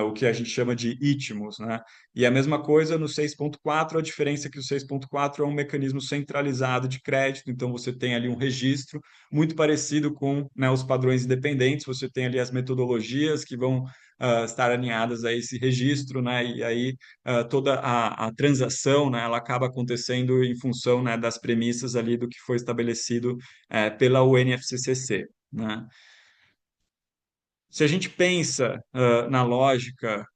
o que a gente chama de ITMOS, né? E a mesma coisa no 6.4, a diferença é que o 6.4 é um mecanismo centralizado de crédito, então você tem ali um registro muito parecido com, né, os padrões independentes, você tem ali as metodologias que vão estar alinhadas a esse registro, né? E aí toda a transação, né, ela acaba acontecendo em função, né, das premissas ali do que foi estabelecido pela UNFCCC, né? Se a gente pensa na lógica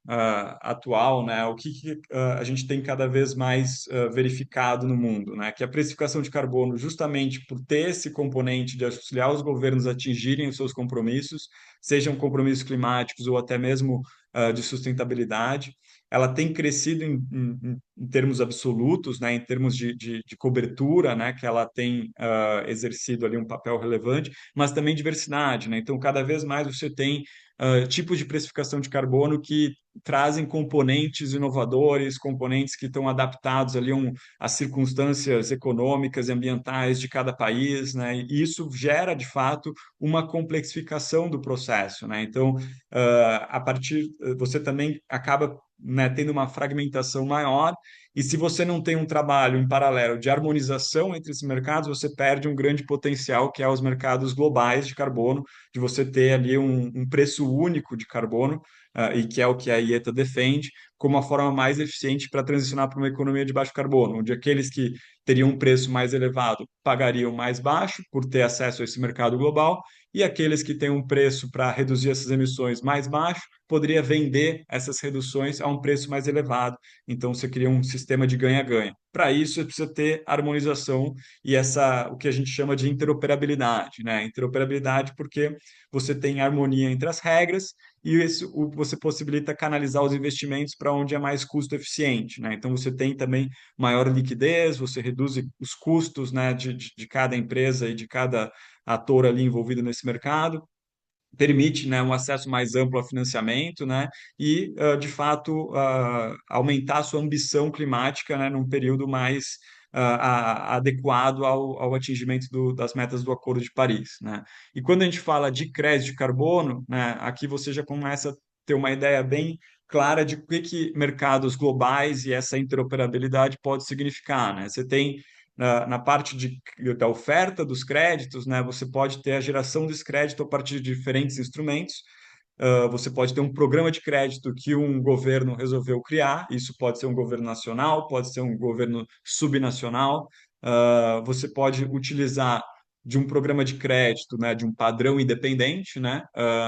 atual, né, o que a gente tem cada vez mais verificado no mundo, né, que a precificação de carbono, justamente por ter esse componente de auxiliar os governos a atingirem os seus compromissos, sejam compromissos climáticos ou até mesmo de sustentabilidade, ela tem crescido em termos absolutos, né, em termos de cobertura, né, que ela tem exercido ali um papel relevante, mas também diversidade, né? Então, cada vez mais você tem tipos de precificação de carbono que trazem componentes inovadores, componentes que estão adaptados ali às circunstâncias econômicas e ambientais de cada país, né? E isso gera, de fato, uma complexificação do processo, né? Então, a partir, você também acaba, né, tendo uma fragmentação maior, e se você não tem um trabalho em paralelo de harmonização entre esses mercados, você perde um grande potencial, que é os mercados globais de carbono, de você ter ali um preço único de carbono, e que é o que a IETA defende, como a forma mais eficiente para transicionar para uma economia de baixo carbono, onde aqueles que teriam um preço mais elevado pagariam mais baixo por ter acesso a esse mercado global, e aqueles que têm um preço para reduzir essas emissões mais baixo poderia vender essas reduções a um preço mais elevado. Então você cria um sistema de ganha-ganha. Para isso, você precisa ter harmonização e o que a gente chama de interoperabilidade, né? Interoperabilidade porque você tem harmonia entre as regras e você possibilita canalizar os investimentos para onde é mais custo eficiente, né? Então você tem também maior liquidez, você reduz os custos, né, de cada empresa e de cada ator ali envolvido nesse mercado, permite, né, um acesso mais amplo a financiamento, né, e, de fato, aumentar a sua ambição climática, né, num período mais adequado ao atingimento das metas do Acordo de Paris, né. E quando a gente fala de crédito de carbono, né, aqui você já começa a ter uma ideia bem clara de o que mercados globais e essa interoperabilidade pode significar, né. Você tem na parte da oferta dos créditos, né, você pode ter a geração desse crédito a partir de diferentes instrumentos, Você pode ter um programa de crédito que um governo resolveu criar, isso pode ser um governo nacional, pode ser um governo subnacional. Você pode utilizar de um programa de crédito, né, de um padrão independente, né?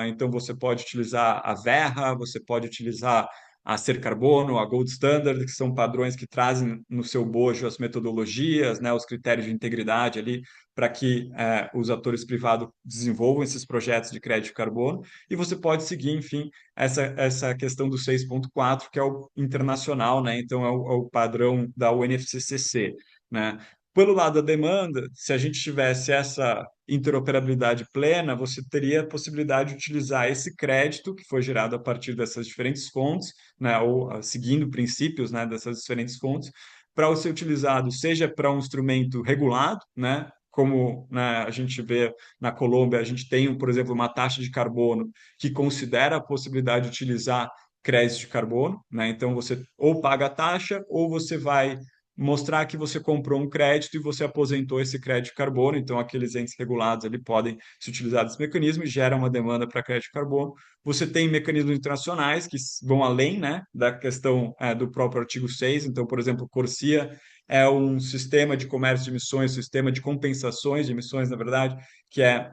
Então você pode utilizar a Verra, você pode utilizar a Ser Carbono, a Gold Standard, que são padrões que trazem no seu bojo as metodologias, né, os critérios de integridade ali para que os atores privados desenvolvam esses projetos de crédito de carbono. E você pode seguir, enfim, essa questão do 6.4, que é o internacional, né? Então é o padrão da UNFCCC, né? Pelo lado da demanda, se a gente tivesse essa interoperabilidade plena, você teria a possibilidade de utilizar esse crédito que foi gerado a partir dessas diferentes fontes, né, ou seguindo princípios, né, dessas diferentes fontes, para ser utilizado seja para um instrumento regulado, né, como, né, a gente vê na Colômbia, a gente tem, por exemplo, uma taxa de carbono que considera a possibilidade de utilizar crédito de carbono, né? Então você ou paga a taxa ou você vai mostrar que você comprou um crédito e você aposentou esse crédito de carbono. Então aqueles entes regulados ali podem se utilizar desse mecanismo e gera uma demanda para crédito de carbono. Você tem mecanismos internacionais que vão além, né, da questão do próprio artigo 6. Então, por exemplo, Corsia é um sistema de comércio de emissões, sistema de compensações de emissões, na verdade, que é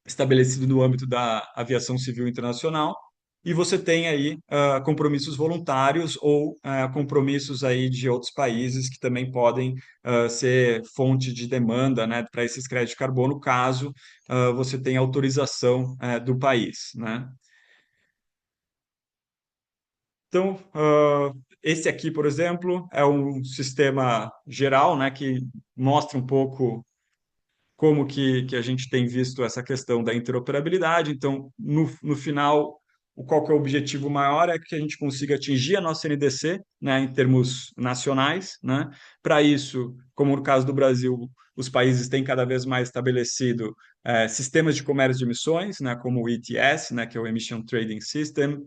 estabelecido no âmbito da aviação civil internacional. E você tem aí compromissos voluntários ou compromissos aí de outros países que também podem ser fonte de demanda, né, para esses créditos de carbono, caso você tenha autorização do país, né? Então, esse aqui, por exemplo, é um sistema geral, né, que mostra um pouco como que a gente tem visto essa questão da interoperabilidade. Então, no final, qual que é o objetivo maior é que a gente consiga atingir a nossa NDC, né, em termos nacionais, né? Para isso, como no caso do Brasil, os países têm cada vez mais estabelecido sistemas de comércio de emissões, né, como o ETS, né, que é o Emission Trading System,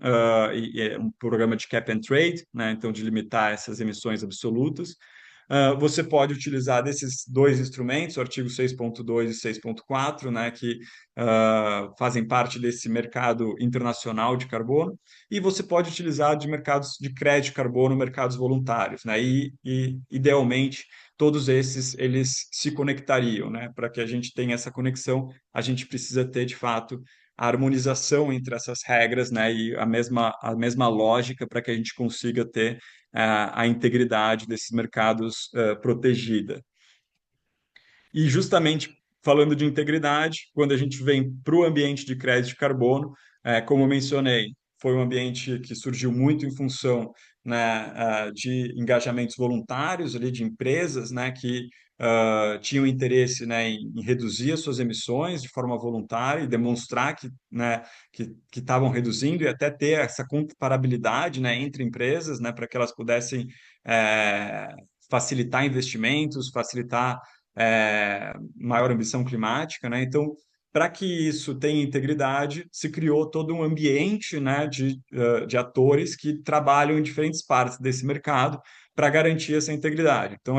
e é um programa de cap and trade, né, então de limitar essas emissões absolutas. Você pode utilizar desses dois instrumentos, o artigo 6.2 e 6.4, né, que fazem parte desse mercado internacional de carbono, e você pode utilizar de mercados de crédito de carbono, mercados voluntários, né, e idealmente todos esses eles se conectariam, né, para que a gente tenha essa conexão, a gente precisa ter de fato a harmonização entre essas regras, né, e a mesma lógica para que a gente consiga ter a integridade desses mercados protegida. E justamente falando de integridade, quando a gente vem para o ambiente de crédito de carbono, como eu mencionei, foi um ambiente que surgiu muito em função, né, de engajamentos voluntários ali de empresas, né, que tinham interesse, né, em reduzir as suas emissões de forma voluntária e demonstrar que, né, que estavam reduzindo e até ter essa comparabilidade, né, entre empresas, né, para que elas pudessem facilitar investimentos, facilitar maior ambição climática, né? Então, para que isso tenha integridade, se criou todo um ambiente, né, de atores que trabalham em diferentes partes desse mercado para garantir essa integridade. Então,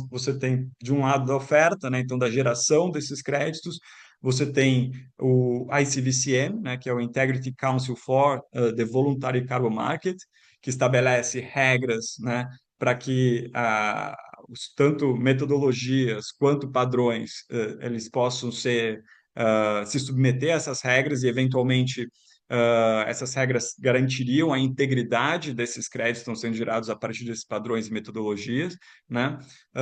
você tem, de um lado, da oferta, né, então, da geração desses créditos, você tem o ICVCM, né, que é o Integrity Council for the Voluntary Carbon Market, que estabelece regras, né, para que tanto metodologias quanto padrões eles possam se submeter a essas regras e, eventualmente, essas regras garantiriam a integridade desses créditos que estão sendo gerados a partir desses padrões e metodologias, né?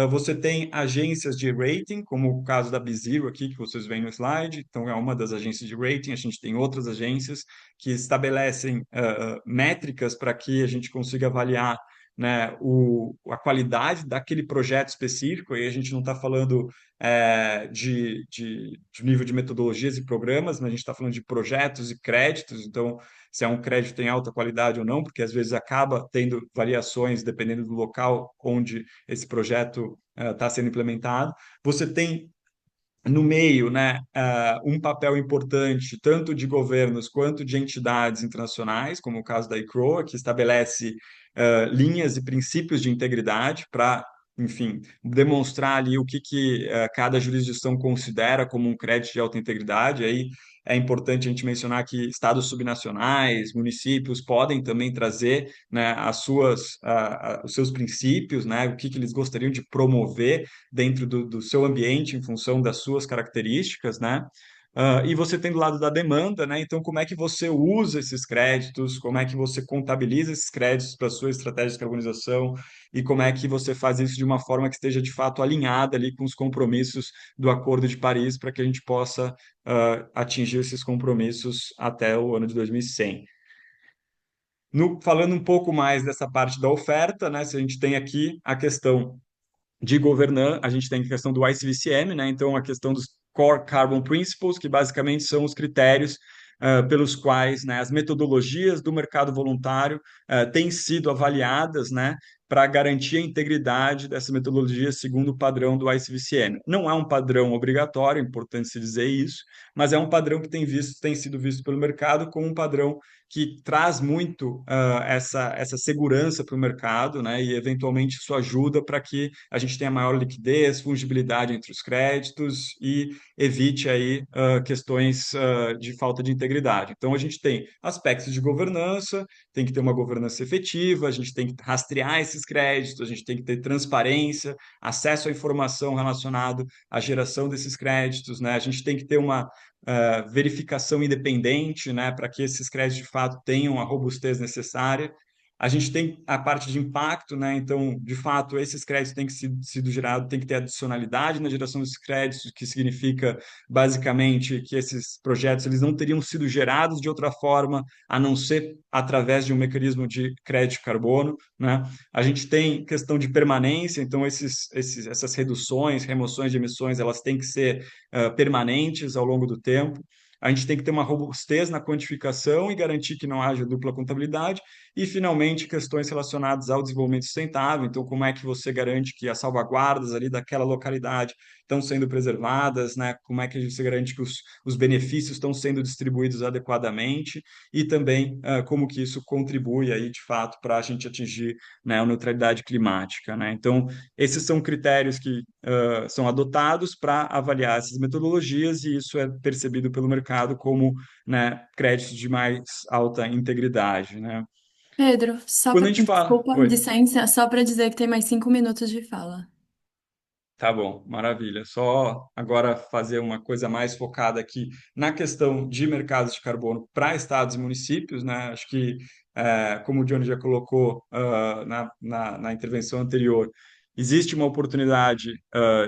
Você tem agências de rating, como o caso da BeZero aqui, que vocês veem no slide, então é uma das agências de rating, a gente tem outras agências que estabelecem métricas para que a gente consiga avaliar, né, a qualidade daquele projeto específico, e a gente não está falando de nível de metodologias e programas, mas a gente está falando de projetos e créditos, então se é um crédito em alta qualidade ou não, porque às vezes acaba tendo variações dependendo do local onde esse projeto está sendo implementado. Você tem no meio, né, um papel importante tanto de governos quanto de entidades internacionais, como o caso da ICROA, que estabelece linhas e princípios de integridade para enfim, demonstrar ali o que cada jurisdição considera como um crédito de alta integridade. Aí é importante a gente mencionar que estados subnacionais, municípios podem também trazer, né, os seus princípios, né, o que eles gostariam de promover dentro do seu ambiente em função das suas características, né? E você tem do lado da demanda, né? Então, como é que você usa esses créditos, como é que você contabiliza esses créditos para a sua estratégia de descarbonização e como é que você faz isso de uma forma que esteja de fato alinhada ali com os compromissos do Acordo de Paris para que a gente possa atingir esses compromissos até o ano de 2100. Falando um pouco mais dessa parte da oferta, né? Se a gente tem aqui a questão de governança, a gente tem a questão do ICVCM, né? Então, a questão dos Core Carbon Principles, que basicamente são os critérios pelos quais, né, as metodologias do mercado voluntário têm sido avaliadas, né, para garantir a integridade dessa metodologia segundo o padrão do ICVCM. Não é um padrão obrigatório, é importante se dizer isso, mas é um padrão que tem sido visto pelo mercado como um padrão que traz muito essa segurança para o mercado, né? E eventualmente isso ajuda para que a gente tenha maior liquidez, fungibilidade entre os créditos e evite aí questões de falta de integridade. Então a gente tem aspectos de governança, tem que ter uma governança efetiva, a gente tem que rastrear esses créditos, a gente tem que ter transparência, acesso à informação relacionado à geração desses créditos, né? A gente tem que ter uma verificação independente, né, para que esses créditos de fato tenham a robustez necessária. A gente tem a parte de impacto, né? Então, de fato, esses créditos têm que sido gerados, tem que ter adicionalidade na geração desses créditos, que significa basicamente que esses projetos eles não teriam sido gerados de outra forma a não ser através de um mecanismo de crédito de carbono, né? A gente tem questão de permanência, então essas reduções, remoções de emissões, elas têm que ser permanentes ao longo do tempo. A gente tem que ter uma robustez na quantificação e garantir que não haja dupla contabilidade. E, finalmente, questões relacionadas ao desenvolvimento sustentável. Então, como é que você garante que as salvaguardas ali daquela localidade estão sendo preservadas, né? Como é que você garante que os benefícios estão sendo distribuídos adequadamente e também como que isso contribui aí, de fato, para a gente atingir, né, a neutralidade climática, né? Então, esses são critérios que são adotados para avaliar essas metodologias e isso é percebido pelo mercado como, né, créditos de mais alta integridade, né? Pedro, só Quando a pra, gente fala... desculpa, Oi. licença, só para dizer que tem mais 5 minutos de fala. Tá bom, maravilha. Só agora fazer uma coisa mais focada aqui na questão de mercados de carbono para estados e municípios, né? Acho que, como o Johnny já colocou na intervenção anterior, existe uma oportunidade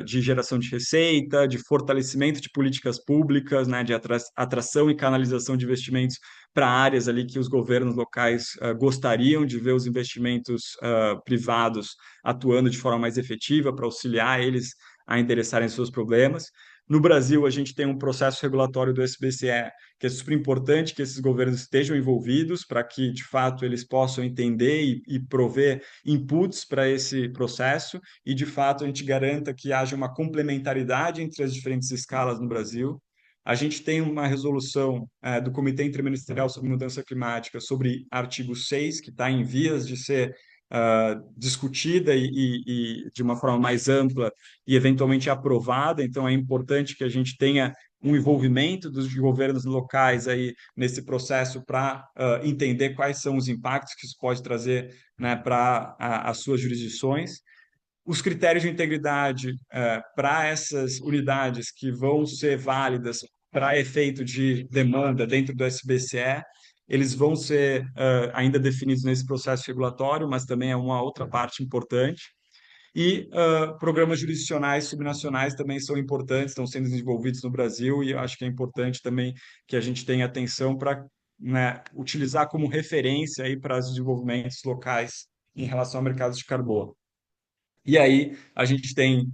de geração de receita, de fortalecimento de políticas públicas, né? De atração e canalização de investimentos para áreas ali que os governos locais gostariam de ver os investimentos privados atuando de forma mais efetiva para auxiliar eles a endereçarem seus problemas. No Brasil, a gente tem um processo regulatório do SBCE que é super importante que esses governos estejam envolvidos para que, de fato, eles possam entender e prover inputs para esse processo e, de fato, a gente garanta que haja uma complementaridade entre as diferentes escalas no Brasil. A gente tem uma resolução do Comitê Interministerial sobre Mudança Climática sobre artigo 6, que está em vias de ser discutida e de uma forma mais ampla e eventualmente aprovada. Então, é importante que a gente tenha um envolvimento dos governos locais aí nesse processo para entender quais são os impactos que isso pode trazer, né, para as suas jurisdições. Os critérios de integridade para essas unidades que vão ser válidas para efeito de demanda dentro do SBCE, eles vão ser ainda definidos nesse processo regulatório, mas também é uma outra parte importante. E programas jurisdicionais subnacionais também são importantes, estão sendo desenvolvidos no Brasil, e eu acho que é importante também que a gente tenha atenção para, né, utilizar como referência aí para os desenvolvimentos locais em relação ao mercado de carbono. E aí a gente tem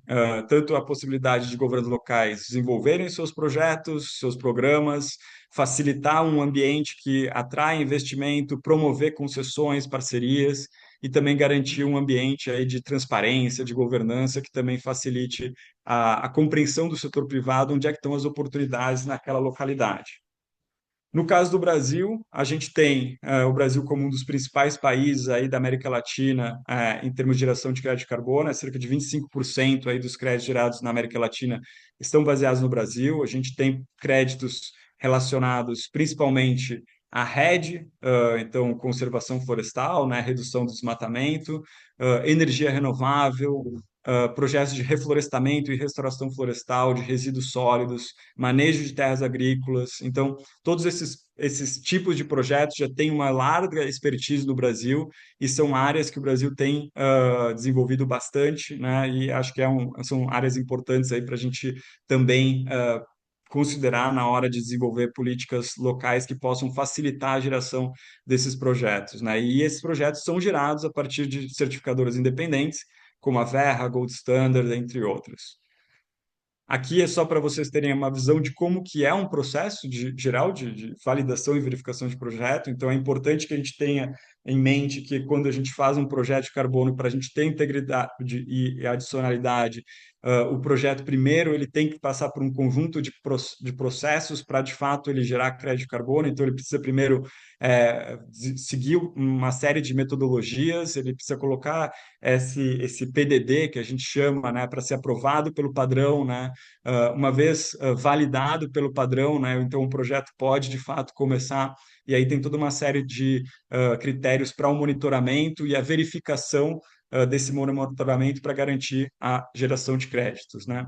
tanto a possibilidade de governos locais desenvolverem seus projetos, seus programas, facilitar um ambiente que atrai investimento, promover concessões, parcerias e também garantir um ambiente aí de transparência, de governança que também facilite a compreensão do setor privado, onde é que estão as oportunidades naquela localidade. No caso do Brasil, a gente tem o Brasil como um dos principais países aí da América Latina em termos de geração de crédito de carbono, cerca de 25% aí dos créditos gerados na América Latina estão baseados no Brasil. A gente tem créditos relacionados principalmente à REDD, então conservação florestal, né, redução do desmatamento, energia renovável, projetos de reflorestamento e restauração florestal, de resíduos sólidos, manejo de terras agrícolas. Então, todos esses tipos de projetos já têm uma larga expertise no Brasil e são áreas que o Brasil tem desenvolvido bastante, né? E acho que são áreas importantes aí para a gente também considerar na hora de desenvolver políticas locais que possam facilitar a geração desses projetos, né? E esses projetos são gerados a partir de certificadoras independentes, como a Verra, a Gold Standard, entre outras. Aqui é só para vocês terem uma visão de como que é um processo geral de validação e verificação de projeto. Então, é importante que a gente tenha em mente que quando a gente faz um projeto de carbono, para a gente ter integridade e adicionalidade, o projeto primeiro ele tem que passar por um conjunto de processos para, de fato, ele gerar crédito de carbono. Então, ele precisa primeiro seguir uma série de metodologias, ele precisa colocar esse PDD, que a gente chama, né, para ser aprovado pelo padrão, né, uma vez validado pelo padrão, né, então o projeto pode de fato começar, e aí tem toda uma série de critérios para o monitoramento e a verificação desse monitoramento para garantir a geração de créditos, né?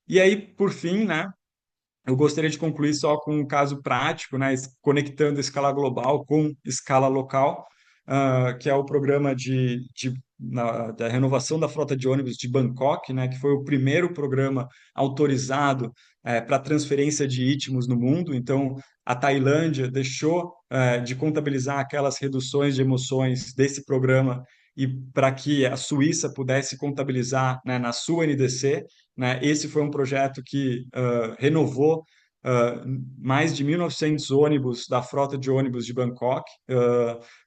E aí, por fim, né, eu gostaria de concluir só com um caso prático, né, conectando escala global com escala local, que é o programa da renovação da frota de ônibus de Bangkok, né, que foi o primeiro programa autorizado para transferência de istmos no mundo. Então, a Tailândia deixou de contabilizar aquelas reduções de emissões desse programa e para que a Suíça pudesse contabilizar, né, na sua NDC, né? Esse foi um projeto que renovou mais de 1.900 ônibus da frota de ônibus de Bangkok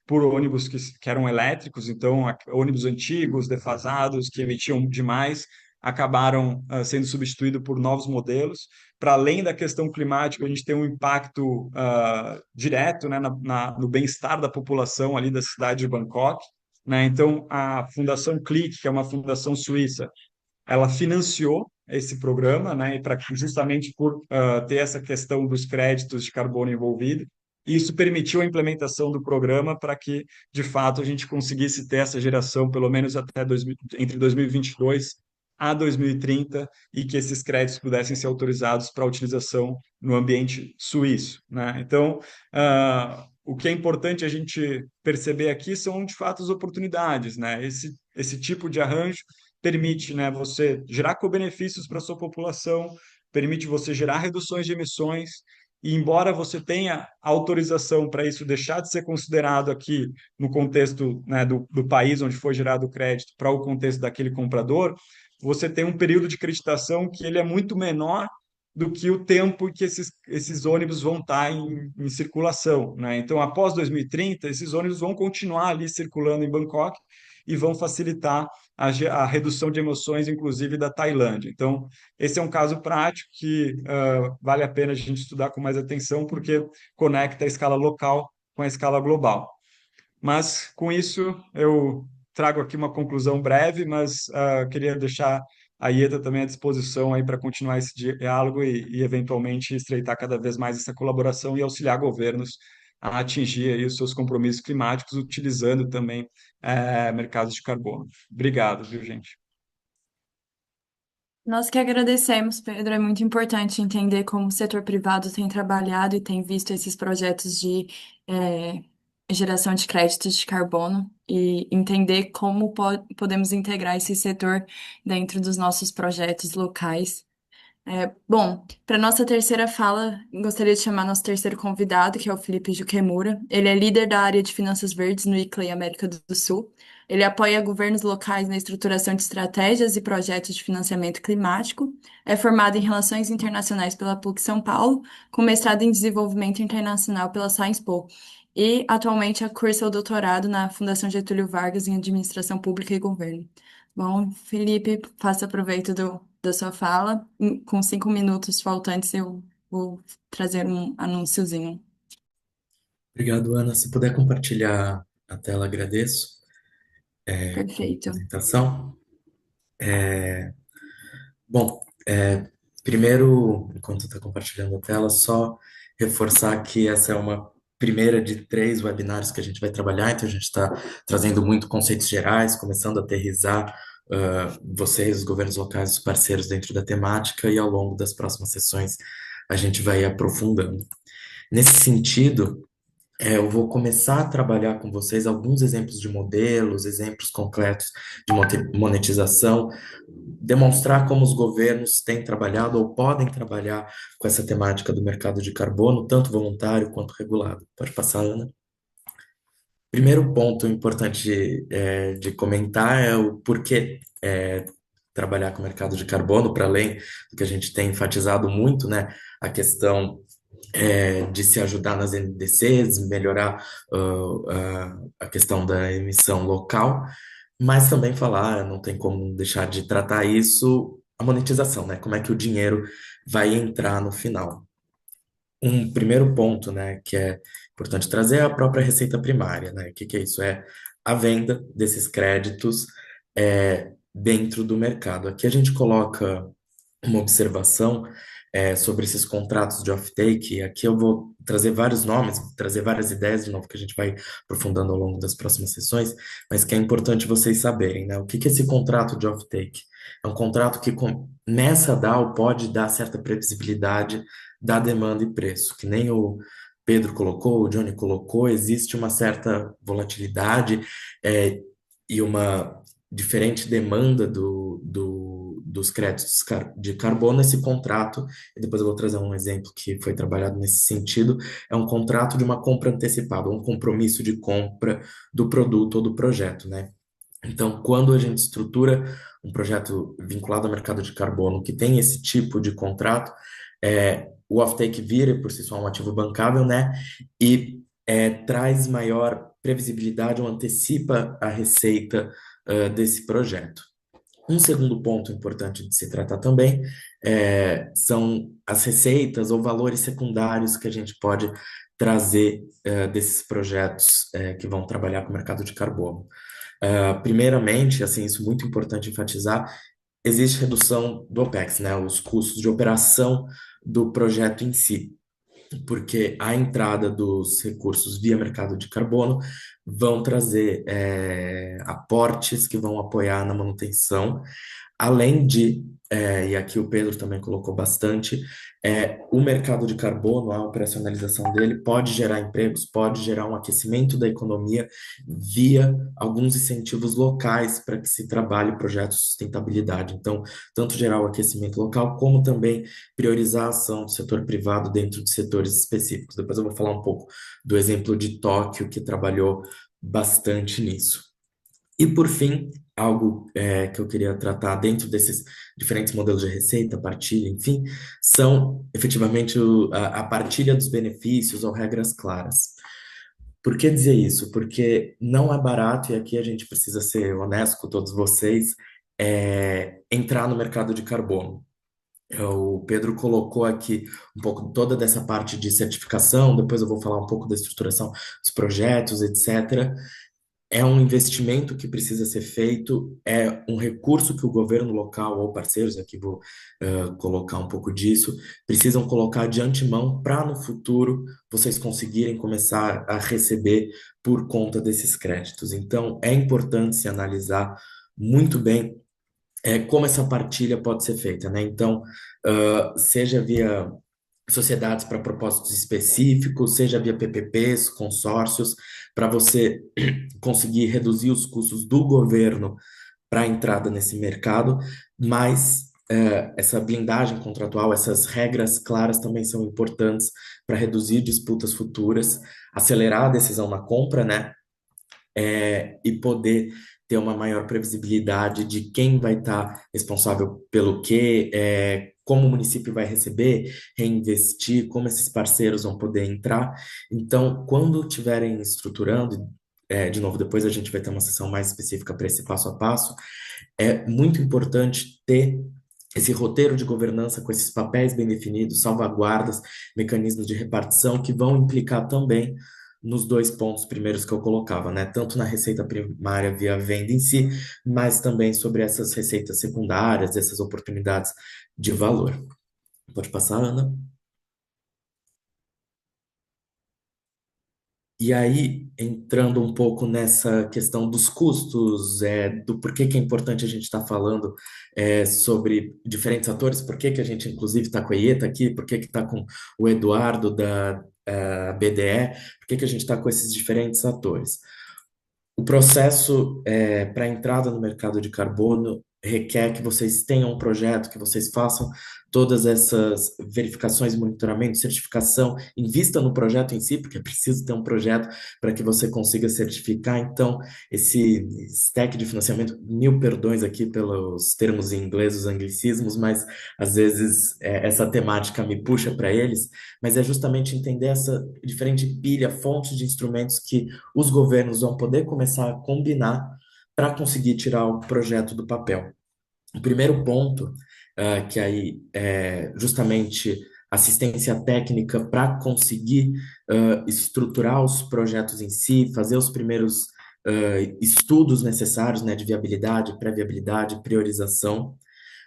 por ônibus que eram elétricos, então ônibus antigos, defasados, que emitiam demais, acabaram sendo substituídos por novos modelos. Para além da questão climática, a gente tem um impacto direto, né, no bem-estar da população ali da cidade de Bangkok, né? Então, a Fundação Click, que é uma fundação suíça, ela financiou esse programa, né, justamente por ter essa questão dos créditos de carbono envolvido. E isso permitiu a implementação do programa para que, de fato, a gente conseguisse ter essa geração, pelo menos entre 2022 a 2030, e que esses créditos pudessem ser autorizados para utilização no ambiente suíço, né? Então, o que é importante a gente perceber aqui são, de fato, as oportunidades, né? Esse tipo de arranjo permite, né, você gerar co-benefícios para a sua população, permite você gerar reduções de emissões, e embora você tenha autorização para isso deixar de ser considerado aqui no contexto, né, do país onde foi gerado o crédito para o contexto daquele comprador, você tem um período de creditação que ele é muito menor do que o tempo que esses ônibus vão estar em circulação, né? Então, após 2030, esses ônibus vão continuar ali circulando em Bangkok e vão facilitar a redução de emissões, inclusive da Tailândia. Então, esse é um caso prático que vale a pena a gente estudar com mais atenção, porque conecta a escala local com a escala global. Mas, com isso, eu trago aqui uma conclusão breve, mas queria deixar a IETA também à disposição aí para continuar esse diálogo e, eventualmente, estreitar cada vez mais essa colaboração e auxiliar governos a atingir aí os seus compromissos climáticos, utilizando também mercados de carbono. Obrigado, viu, gente? Nós que agradecemos, Pedro. É muito importante entender como o setor privado tem trabalhado e tem visto esses projetos de eh, geração de créditos de carbono e entender como podemos integrar esse setor dentro dos nossos projetos locais. Bom, para nossa terceira fala, gostaria de chamar nosso terceiro convidado, que é o Felipe Juquemura. Ele é líder da área de finanças verdes no ICLEI América do Sul. Ele apoia governos locais na estruturação de estratégias e projetos de financiamento climático. É formado em Relações Internacionais pela PUC São Paulo, com mestrado em Desenvolvimento Internacional pela Sciences Po. E atualmente cursa o doutorado na Fundação Getúlio Vargas em Administração Pública e Governo. Bom, Felipe, faça proveito da sua fala. Com 5 minutos faltantes, eu vou trazer um anúnciozinho. Obrigado, Ana. Se puder compartilhar a tela, agradeço. Com a Perfeito. apresentação. Bom, primeiro, enquanto está compartilhando a tela, só reforçar que essa é uma primeira de 3 webinários que a gente vai trabalhar, então a gente está trazendo muito conceitos gerais, começando a aterrissar vocês, os governos locais, os parceiros dentro da temática, e ao longo das próximas sessões a gente vai aprofundando. Nesse sentido, eu vou começar a trabalhar com vocês alguns exemplos de modelos, exemplos concretos de monetização, demonstrar como os governos têm trabalhado ou podem trabalhar com essa temática do mercado de carbono, tanto voluntário quanto regulado. Pode passar, Ana. Primeiro ponto importante de comentar é o porquê trabalhar com o mercado de carbono, para além do que a gente tem enfatizado muito, né, a questão de se ajudar nas NDCs, melhorar a questão da emissão local, mas também falar, não tem como deixar de tratar isso, a monetização, né? Como é que o dinheiro vai entrar no final. Um primeiro ponto, né, que é importante trazer é a própria receita primária, né? O que que é isso? É a venda desses créditos dentro do mercado. Aqui a gente coloca uma observação sobre esses contratos de offtake. Aqui eu vou trazer vários nomes, trazer várias ideias de novo que a gente vai aprofundando ao longo das próximas sessões, mas que é importante vocês saberem, né? O que que é esse contrato de offtake? É um contrato que começa a dar ou pode dar certa previsibilidade da demanda e preço, que nem o Pedro colocou, o Johnny colocou, existe uma certa volatilidade e uma diferente demanda dos créditos de carbono. Esse contrato, e depois eu vou trazer um exemplo que foi trabalhado nesse sentido, é um contrato de uma compra antecipada, um compromisso de compra do produto ou do projeto, né? Então, quando a gente estrutura um projeto vinculado ao mercado de carbono que tem esse tipo de contrato, o offtake vira por si só um ativo bancável, né? E traz maior previsibilidade ou antecipa a receita desse projeto. Um segundo ponto importante de se tratar também são as receitas ou valores secundários que a gente pode trazer desses projetos que vão trabalhar com o mercado de carbono. Primeiramente, assim, isso é muito importante enfatizar, existe redução do OPEX, né, os custos de operação do projeto em si, porque a entrada dos recursos via mercado de carbono vão trazer aportes que vão apoiar na manutenção, além de, e aqui o Pedro também colocou bastante, o mercado de carbono, a operacionalização dele pode gerar empregos, pode gerar um aquecimento da economia via alguns incentivos locais para que se trabalhe projetos de sustentabilidade. Então, tanto gerar o aquecimento local, como também priorizar a ação do setor privado dentro de setores específicos. Depois eu vou falar um pouco do exemplo de Tóquio, que trabalhou bastante nisso. E, por fim, algo que eu queria tratar dentro desses diferentes modelos de receita, partilha, enfim, são efetivamente a partilha dos benefícios ou regras claras. Por que dizer isso? Porque não é barato, e aqui a gente precisa ser honesto com todos vocês, entrar no mercado de carbono. O Pedro colocou aqui um pouco toda dessa parte de certificação, depois eu vou falar um pouco da estruturação dos projetos, etc. É um investimento que precisa ser feito, é um recurso que o governo local ou parceiros, aqui vou colocar um pouco disso, precisam colocar de antemão para no futuro vocês conseguirem começar a receber por conta desses créditos. Então, é importante se analisar muito bem como essa partilha pode ser feita, né? Então, seja via sociedades para propósitos específicos, seja via PPPs, consórcios, para você conseguir reduzir os custos do governo para a entrada nesse mercado, mas essa blindagem contratual, essas regras claras também são importantes para reduzir disputas futuras, acelerar a decisão na compra, né? E poder ter uma maior previsibilidade de quem vai estar responsável pelo quê, como o município vai receber, reinvestir, como esses parceiros vão poder entrar. Então, quando estiverem estruturando, de novo, depois a gente vai ter uma sessão mais específica para esse passo a passo, é muito importante ter esse roteiro de governança com esses papéis bem definidos, salvaguardas, mecanismos de repartição que vão implicar também nos dois pontos primeiros que eu colocava, né? Tanto na receita primária via venda em si, mas também sobre essas receitas secundárias, essas oportunidades de valor. Pode passar, Ana? E aí, entrando um pouco nessa questão dos custos, do porquê que é importante a gente estar falando sobre diferentes atores, por que que a gente, inclusive, está com a Ieta aqui, por que que está com o Eduardo da BDE, por que que a gente está com esses diferentes atores. O processo para a entrada no mercado de carbono requer que vocês tenham um projeto, que vocês façam todas essas verificações, monitoramento, certificação, invista no projeto em si, porque é preciso ter um projeto para que você consiga certificar. Então, esse stack de financiamento, mil perdões aqui pelos termos em inglês, os anglicismos, mas às vezes essa temática me puxa para eles, mas é justamente entender essa diferente pilha, fontes de instrumentos que os governos vão poder começar a combinar para conseguir tirar o projeto do papel. O primeiro ponto, que aí é justamente assistência técnica para conseguir estruturar os projetos em si, fazer os primeiros estudos necessários, né, de viabilidade, pré-viabilidade, priorização.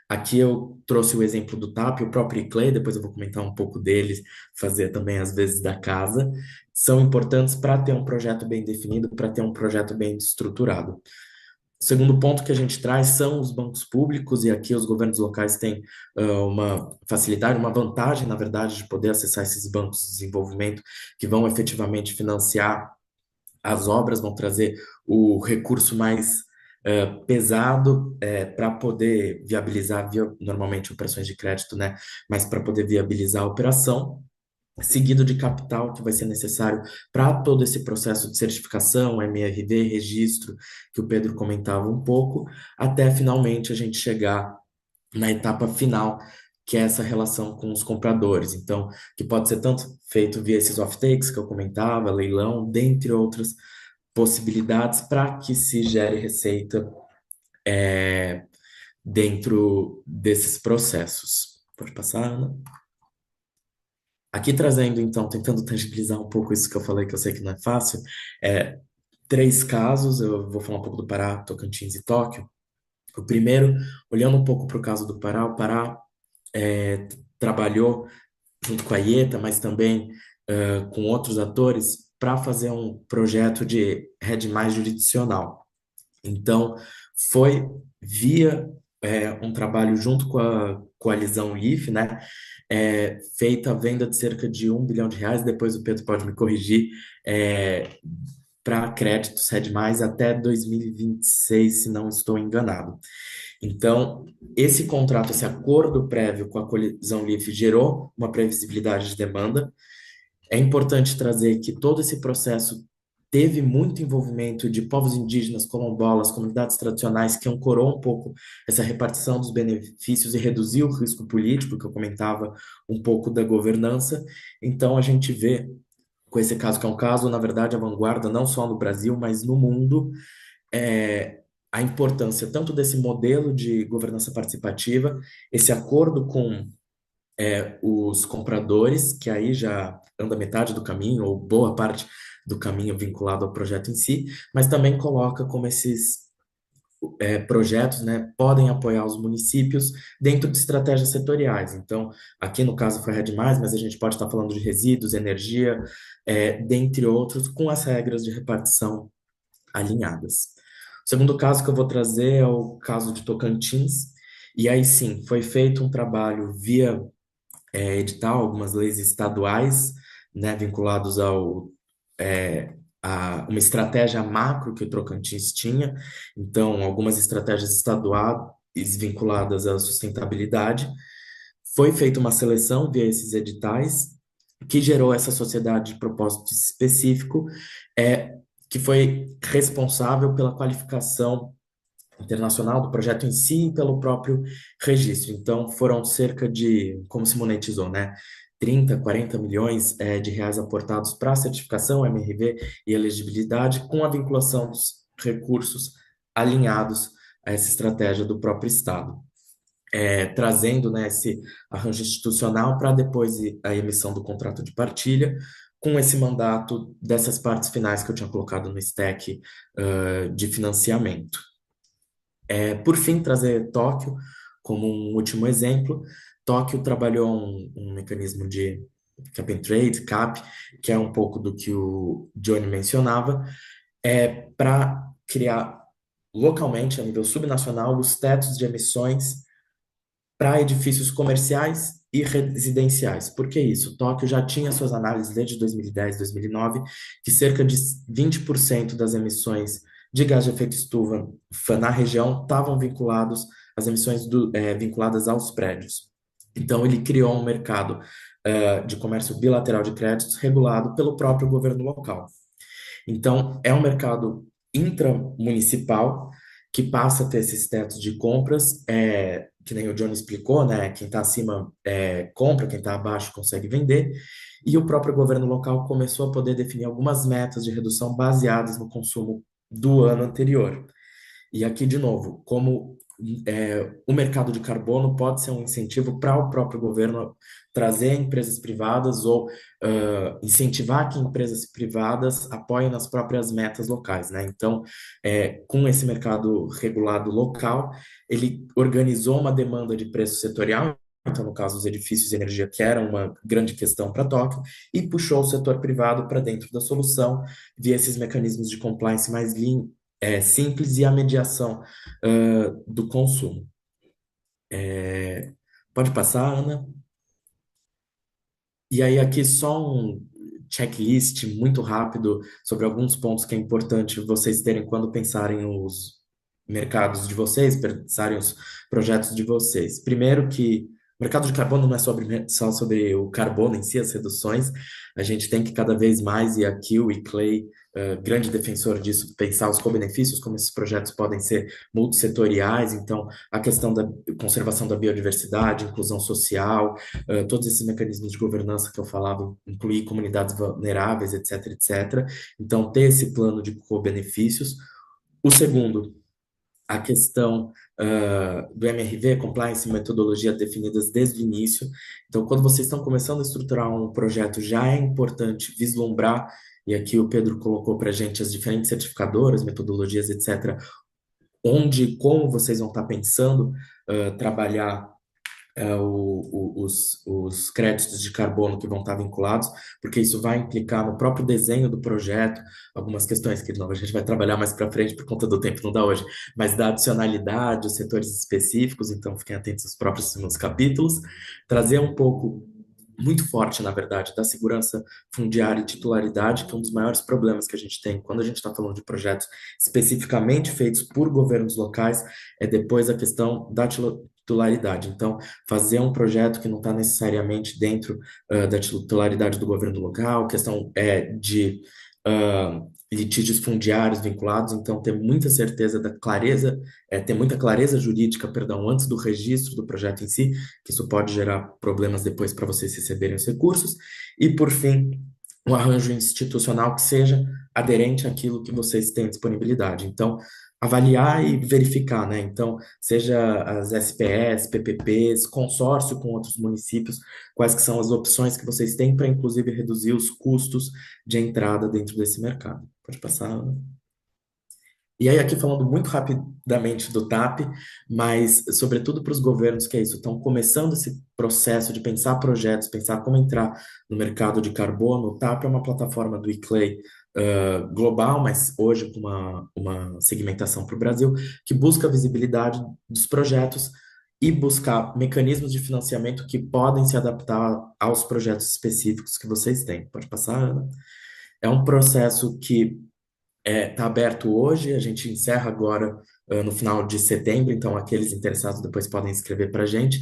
Aqui eu trouxe o exemplo do TAP, o próprio ICLEI, depois eu vou comentar um pouco deles, fazer também às vezes da casa, são importantes para ter um projeto bem definido, para ter um projeto bem estruturado. O segundo ponto que a gente traz são os bancos públicos, e aqui os governos locais têm uma facilidade, uma vantagem, na verdade, de poder acessar esses bancos de desenvolvimento que vão efetivamente financiar as obras, vão trazer o recurso mais pesado para poder viabilizar, normalmente operações de crédito, né? Mas para poder viabilizar a operação, seguido de capital que vai ser necessário para todo esse processo de certificação, MRV, registro, que o Pedro comentava um pouco, até finalmente a gente chegar na etapa final, que é essa relação com os compradores. Então, que pode ser tanto feito via esses off-takes que eu comentava, leilão, dentre outras possibilidades para que se gere receita dentro desses processos. Pode passar, Ana? Aqui trazendo, então, tentando tangibilizar um pouco isso que eu falei, que eu sei que não é fácil, três casos, eu vou falar um pouco do Pará, Tocantins e Tóquio. O primeiro, olhando um pouco para o caso do Pará, o Pará trabalhou junto com a IETA, mas também com outros atores, para fazer um projeto de rede mais jurisdicional. Então, foi via um trabalho junto com a coalizão LIF, né, feita a venda de cerca de R$ 1 bilhão, depois o Pedro pode me corrigir, para créditos Rede Mais até 2026, se não estou enganado. Então, esse contrato, esse acordo prévio com a coalizão LIF gerou uma previsibilidade de demanda. É importante trazer que todo esse processo teve muito envolvimento de povos indígenas, quilombolas, comunidades tradicionais, que ancorou um pouco essa repartição dos benefícios e reduziu o risco político, que eu comentava um pouco da governança. Então, a gente vê, com esse caso, que é um caso, na verdade, a vanguarda, não só no Brasil, mas no mundo, a importância tanto desse modelo de governança participativa, esse acordo com os compradores, que aí já anda metade do caminho, ou boa parte do caminho vinculado ao projeto em si, mas também coloca como esses projetos, né, podem apoiar os municípios dentro de estratégias setoriais. Então, aqui no caso foi a Rede Mais, mas a gente pode estar falando de resíduos, energia, dentre outros, com as regras de repartição alinhadas. O segundo caso que eu vou trazer é o caso de Tocantins, e aí sim, foi feito um trabalho via edital, algumas leis estaduais, né, vinculados a uma estratégia macro que o Tocantins tinha, então algumas estratégias estaduais vinculadas à sustentabilidade. Foi feita uma seleção via esses editais, que gerou essa sociedade de propósito específico, que foi responsável pela qualificação internacional do projeto em si e pelo próprio registro. Então, foram cerca de, como se monetizou, né? 30, 40 milhões de reais aportados para a certificação, MRV e elegibilidade, com a vinculação dos recursos alinhados a essa estratégia do próprio Estado. trazendo, né, esse arranjo institucional para depois a emissão do contrato de partilha, com esse mandato dessas partes finais que eu tinha colocado no stack de financiamento. Por fim, trazer Tóquio como um último exemplo. Tóquio trabalhou um mecanismo de cap and trade, CAP, que é um pouco do que o Johnny mencionava, para criar localmente, a nível subnacional, os tetos de emissões para edifícios comerciais e residenciais. Por que isso? Tóquio já tinha suas análises desde 2010, 2009, que cerca de 20% das emissões de gás de efeito estufa na região estavam vinculados às emissões vinculadas aos prédios. Então, ele criou um mercado de comércio bilateral de créditos regulado pelo próprio governo local. Então, é um mercado intramunicipal que passa a ter esses tetos de compras, que nem o Johnny explicou, né? Quem está acima compra, quem está abaixo consegue vender, e o próprio governo local começou a poder definir algumas metas de redução baseadas no consumo do ano anterior. E aqui, de novo, como o mercado de carbono pode ser um incentivo para o próprio governo trazer empresas privadas ou incentivar que empresas privadas apoiem nas próprias metas locais, né? Então, com esse mercado regulado local, ele organizou uma demanda de preço setorial. Então, no caso, os edifícios de energia, que era uma grande questão para Tóquio, e puxou o setor privado para dentro da solução, via esses mecanismos de compliance mais simples e a mediação do consumo. Pode passar, Ana? E aí, aqui só um checklist muito rápido sobre alguns pontos que é importante vocês terem quando pensarem os mercados de vocês, pensarem os projetos de vocês. Primeiro que o mercado de carbono não é só sobre o carbono em si, as reduções. A gente tem que cada vez mais, e aqui o Clay, grande defensor disso, pensar os co-benefícios, como esses projetos podem ser multissetoriais. Então, a questão da conservação da biodiversidade, inclusão social, todos esses mecanismos de governança que eu falava, incluir comunidades vulneráveis, etc, etc. Então, ter esse plano de co-benefícios. O segundo, a questão do MRV, compliance e metodologia definidas desde o início. Então, quando vocês estão começando a estruturar um projeto, já é importante vislumbrar, e aqui o Pedro colocou para a gente as diferentes certificadoras, metodologias, etc., onde e como vocês vão estar pensando trabalhar os créditos de carbono que vão estar vinculados, porque isso vai implicar no próprio desenho do projeto, algumas questões que não, a gente vai trabalhar mais para frente por conta do tempo, não dá hoje, mas da adicionalidade, os setores específicos, então fiquem atentos aos próximos capítulos, trazer um pouco muito forte, na verdade, da segurança fundiária e titularidade, que é um dos maiores problemas que a gente tem quando a gente está falando de projetos especificamente feitos por governos locais, é depois a questão da titularidade. Então, fazer um projeto que não está necessariamente dentro da titularidade do governo local, questão de litígios fundiários vinculados, então ter muita certeza da clareza, ter muita clareza jurídica, perdão, antes do registro do projeto em si, que isso pode gerar problemas depois para vocês receberem os recursos, e por fim, um arranjo institucional que seja aderente àquilo que vocês têm disponibilidade. Então, avaliar e verificar, né? Então, seja as SPS, PPPs, consórcio com outros municípios, quais que são as opções que vocês têm para, inclusive, reduzir os custos de entrada dentro desse mercado. Pode passar, Ana. E aí, aqui falando muito rapidamente do TAP, mas sobretudo para os governos que é isso, estão começando esse processo de pensar projetos, pensar como entrar no mercado de carbono. O TAP é uma plataforma do ICLEI global, mas hoje com uma segmentação para o Brasil, que busca a visibilidade dos projetos e buscar mecanismos de financiamento que podem se adaptar aos projetos específicos que vocês têm. Pode passar, Ana? É um processo que está aberto hoje, a gente encerra agora no final de setembro, então aqueles interessados depois podem escrever para a gente,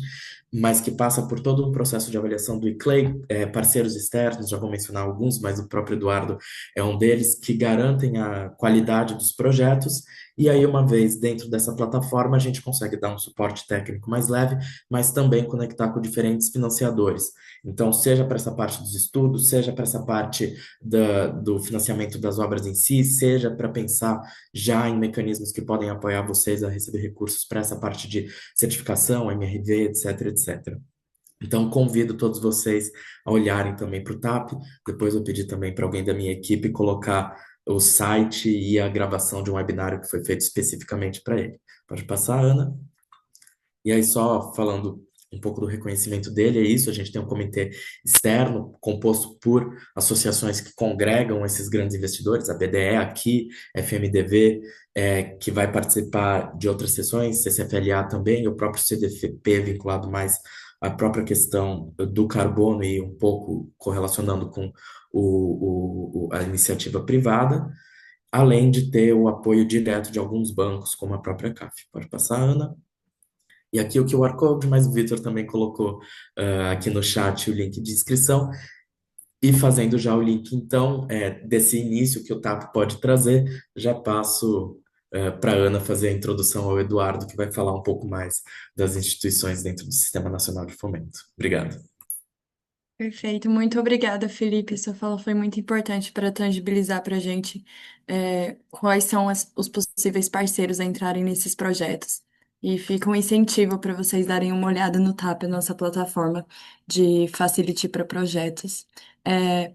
mas que passa por todo um processo de avaliação do ICLEI, parceiros externos, já vou mencionar alguns, mas o próprio Eduardo é um deles, que garantem a qualidade dos projetos E aí, uma vez dentro dessa plataforma, a gente consegue dar um suporte técnico mais leve, mas também conectar com diferentes financiadores. Então, seja para essa parte dos estudos, seja para essa parte do financiamento das obras em si, seja para pensar já em mecanismos que podem apoiar vocês a receber recursos para essa parte de certificação, MRV, etc, etc. Então, convido todos vocês a olharem também para o TAP. Depois eu pedi também para alguém da minha equipe colocar o site e a gravação de um webinário que foi feito especificamente para ele. Pode passar, Ana. E aí, só falando um pouco do reconhecimento dele, é isso. A gente tem um comitê externo composto por associações que congregam esses grandes investidores, a BDE aqui, FMDV, que vai participar de outras sessões, CCFLA também, o próprio CDFP vinculado mais à própria questão do carbono e um pouco correlacionando com a iniciativa privada, além de ter o apoio direto de alguns bancos, como a própria CAF. Pode passar, Ana. E aqui o QR Code, mas o Vitor também colocou aqui no chat o link de inscrição. E fazendo já o link, então, desse início que o TAP pode trazer, já passo para a Ana fazer a introdução ao Eduardo, que vai falar um pouco mais das instituições dentro do Sistema Nacional de Fomento. Obrigado. Perfeito, muito obrigada, Felipe. Sua fala foi muito importante para tangibilizar para a gente quais são os possíveis parceiros a entrarem nesses projetos. E fica um incentivo para vocês darem uma olhada no TAP, a nossa plataforma de Facility para projetos. É,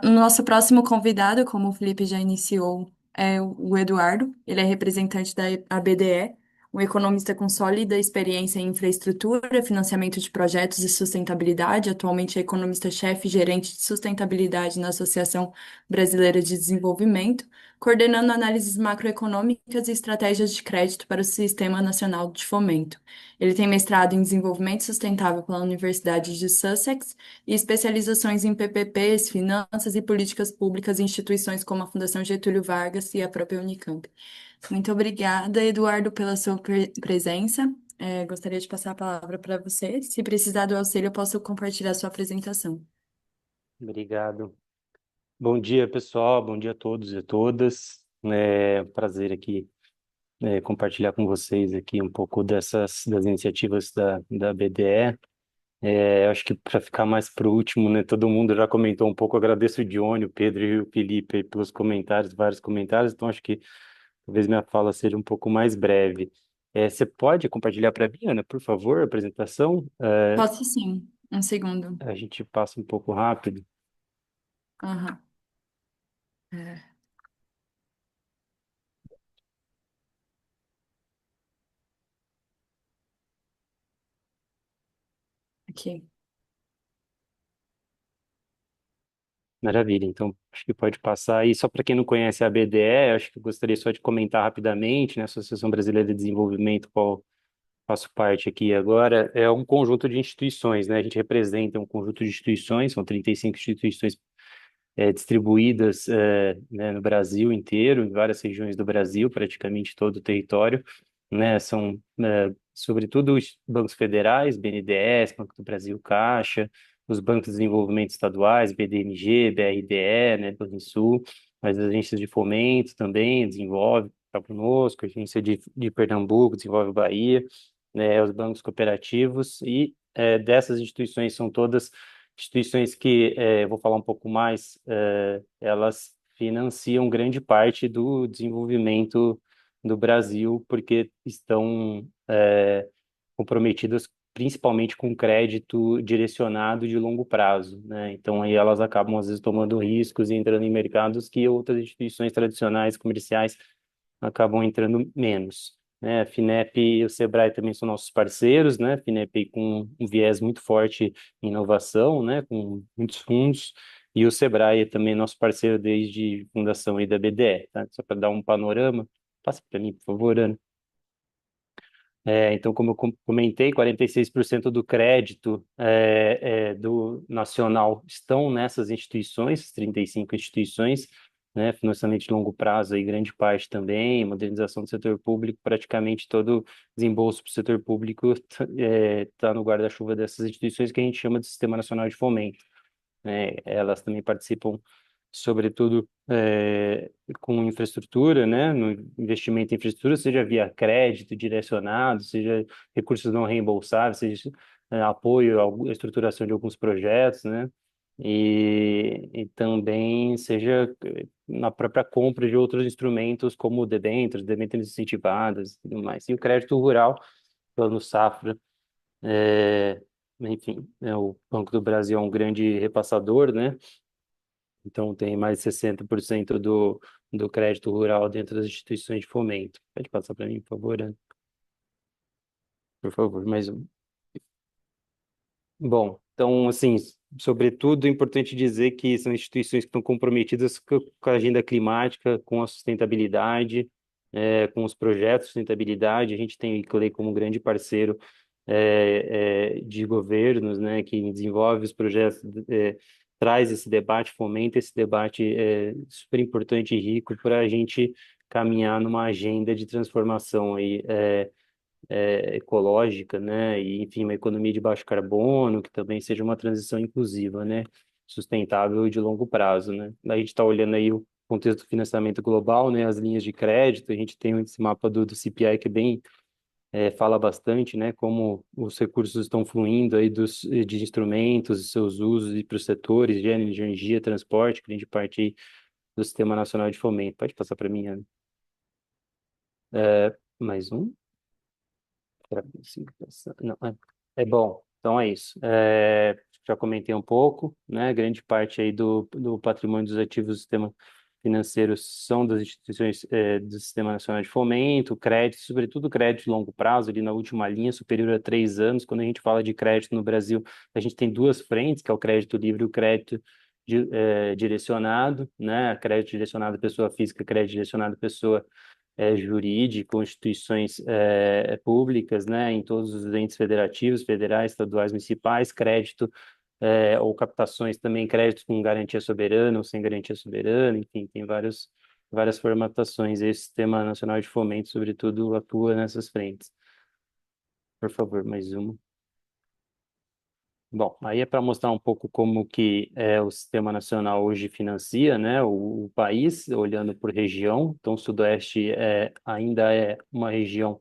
o nosso próximo convidado, como o Felipe já iniciou, é o Eduardo. Ele é representante da ABDE, um economista com sólida experiência em infraestrutura, financiamento de projetos e sustentabilidade. Atualmente é economista-chefe e gerente de sustentabilidade na Associação Brasileira de Desenvolvimento, coordenando análises macroeconômicas e estratégias de crédito para o Sistema Nacional de Fomento. Ele tem mestrado em desenvolvimento sustentável pela Universidade de Sussex e especializações em PPPs, finanças e políticas públicas em instituições como a Fundação Getúlio Vargas e a própria Unicamp. Muito obrigada, Eduardo, pela sua presença. Gostaria de passar a palavra para você. Se precisar do auxílio, eu posso compartilhar sua apresentação. Obrigado. Bom dia, pessoal. Bom dia a todos e a todas. É um prazer aqui compartilhar com vocês aqui um pouco das iniciativas da BDE. Eu acho que para ficar mais para o último, né? Todo mundo já comentou um pouco. Agradeço o Dione, o Pedro e o Felipe aí pelos comentários, vários comentários. Então acho que talvez minha fala seja um pouco mais breve. Você pode compartilhar para mim, Ana, por favor, a apresentação? Posso sim, um segundo. A gente passa um pouco rápido. Aham. É, aqui. Maravilha, então acho que pode passar aí. Só para quem não conhece a BDE, acho que eu gostaria só de comentar rapidamente, né? Associação Brasileira de Desenvolvimento, qual faço parte aqui agora, é um conjunto de instituições, né? A gente representa um conjunto de instituições, são 35 instituições distribuídas né, no Brasil inteiro, em várias regiões do Brasil, praticamente todo o território, né? São, sobretudo, os bancos federais, BNDES, Banco do Brasil, Caixa, os bancos de desenvolvimento estaduais, BDMG, BRDE, né, Banrisul, as agências de fomento também, desenvolve, está conosco, a agência de Pernambuco, desenvolve Bahia, né, os bancos cooperativos, e dessas instituições são todas instituições que, eu vou falar um pouco mais, elas financiam grande parte do desenvolvimento do Brasil, porque estão comprometidas principalmente com crédito direcionado de longo prazo, né? Então aí elas acabam às vezes tomando riscos e entrando em mercados que outras instituições tradicionais comerciais acabam entrando menos, né? A Finep e o Sebrae também são nossos parceiros, né? A Finep com um viés muito forte em inovação, né? Com muitos fundos, e o Sebrae é também nosso parceiro desde fundação aí da BDE, tá? Só para dar um panorama, passa para mim, por favor, Ana. Então, como eu comentei, 46% do crédito do nacional estão nessas instituições, 35 instituições, né, financiamento de longo prazo, aí, grande parte também, modernização do setor público, praticamente todo desembolso para o setor público está no guarda-chuva dessas instituições que a gente chama de Sistema Nacional de Fomento, né? Elas também participam sobretudo com infraestrutura, né, no investimento em infraestrutura, seja via crédito direcionado, seja recursos não reembolsáveis, seja apoio à estruturação de alguns projetos, né, e também seja na própria compra de outros instrumentos como debêntures incentivadas e tudo mais. E o crédito rural, plano Safra, é, enfim, o Banco do Brasil é um grande repassador, né? Então tem mais de 60% do crédito rural dentro das instituições de fomento. Pode passar para mim, por favor, Ana? Por favor, mais um. Bom, então, assim, sobretudo, é importante dizer que são instituições que estão comprometidas com a agenda climática, com a sustentabilidade, com os projetos de sustentabilidade. A gente tem o ICLEI como grande parceiro de governos, né, que desenvolve os projetos, traz esse debate, fomenta esse debate super importante e rico para a gente caminhar numa agenda de transformação aí, ecológica, né? E, enfim, uma economia de baixo carbono, que também seja uma transição inclusiva, né? Sustentável e de longo prazo, né? A gente está olhando aí o contexto do financiamento global, né? As linhas de crédito, a gente tem esse mapa do CPI que é bem, fala bastante, né? Como os recursos estão fluindo aí de instrumentos, seus usos e para os setores de energia, transporte, grande parte aí do Sistema Nacional de Fomento. Pode passar para mim, Ana? Mais um? Será que eu consigo passar? Não, é bom. Então é isso. Já comentei um pouco, né? Grande parte aí do patrimônio dos ativos do sistema financeiro são das instituições do Sistema Nacional de Fomento, crédito, sobretudo crédito de longo prazo, ali na última linha, superior a 3 anos. Quando a gente fala de crédito no Brasil, a gente tem duas frentes, que é o crédito livre e o crédito direcionado, né? Crédito direcionado à pessoa física, crédito direcionado à pessoa jurídico, instituições públicas, né, em todos os entes federativos, federais, estaduais, municipais, crédito ou captações também, créditos com garantia soberana ou sem garantia soberana, enfim, tem várias formatações. Esse Sistema Nacional de Fomento, sobretudo, atua nessas frentes. Por favor, mais uma. Bom, aí é para mostrar um pouco como que o sistema nacional hoje financia, né, o país, olhando por região. Então, o Sudeste ainda é uma região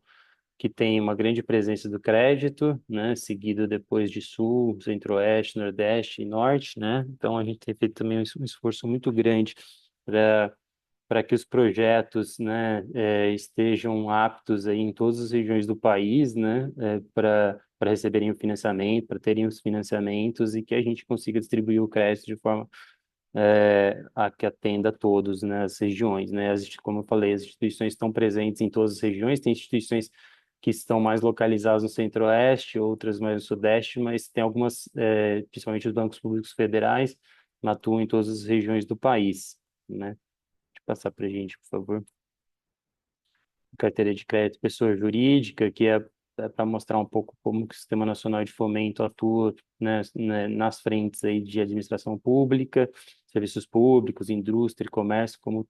que tem uma grande presença do crédito, né, seguido depois de Sul, Centro-Oeste, Nordeste e Norte, né. Então, a gente tem feito também um esforço muito grande para que os projetos, né, estejam aptos aí em todas as regiões do país, né, para receberem o financiamento, para terem os financiamentos e que a gente consiga distribuir o crédito de forma a que atenda a todos, né, as regiões, né, como eu falei, as instituições estão presentes em todas as regiões, tem instituições que estão mais localizadas no Centro-Oeste, outras mais no Sudeste, mas tem algumas, principalmente os bancos públicos federais, atuam em todas as regiões do país, né. Passar para a gente, por favor. Carteira de crédito, pessoa jurídica, que é para mostrar um pouco como que o Sistema Nacional de Fomento atua, né, nas frentes aí de administração pública, serviços públicos, indústria, e comércio, como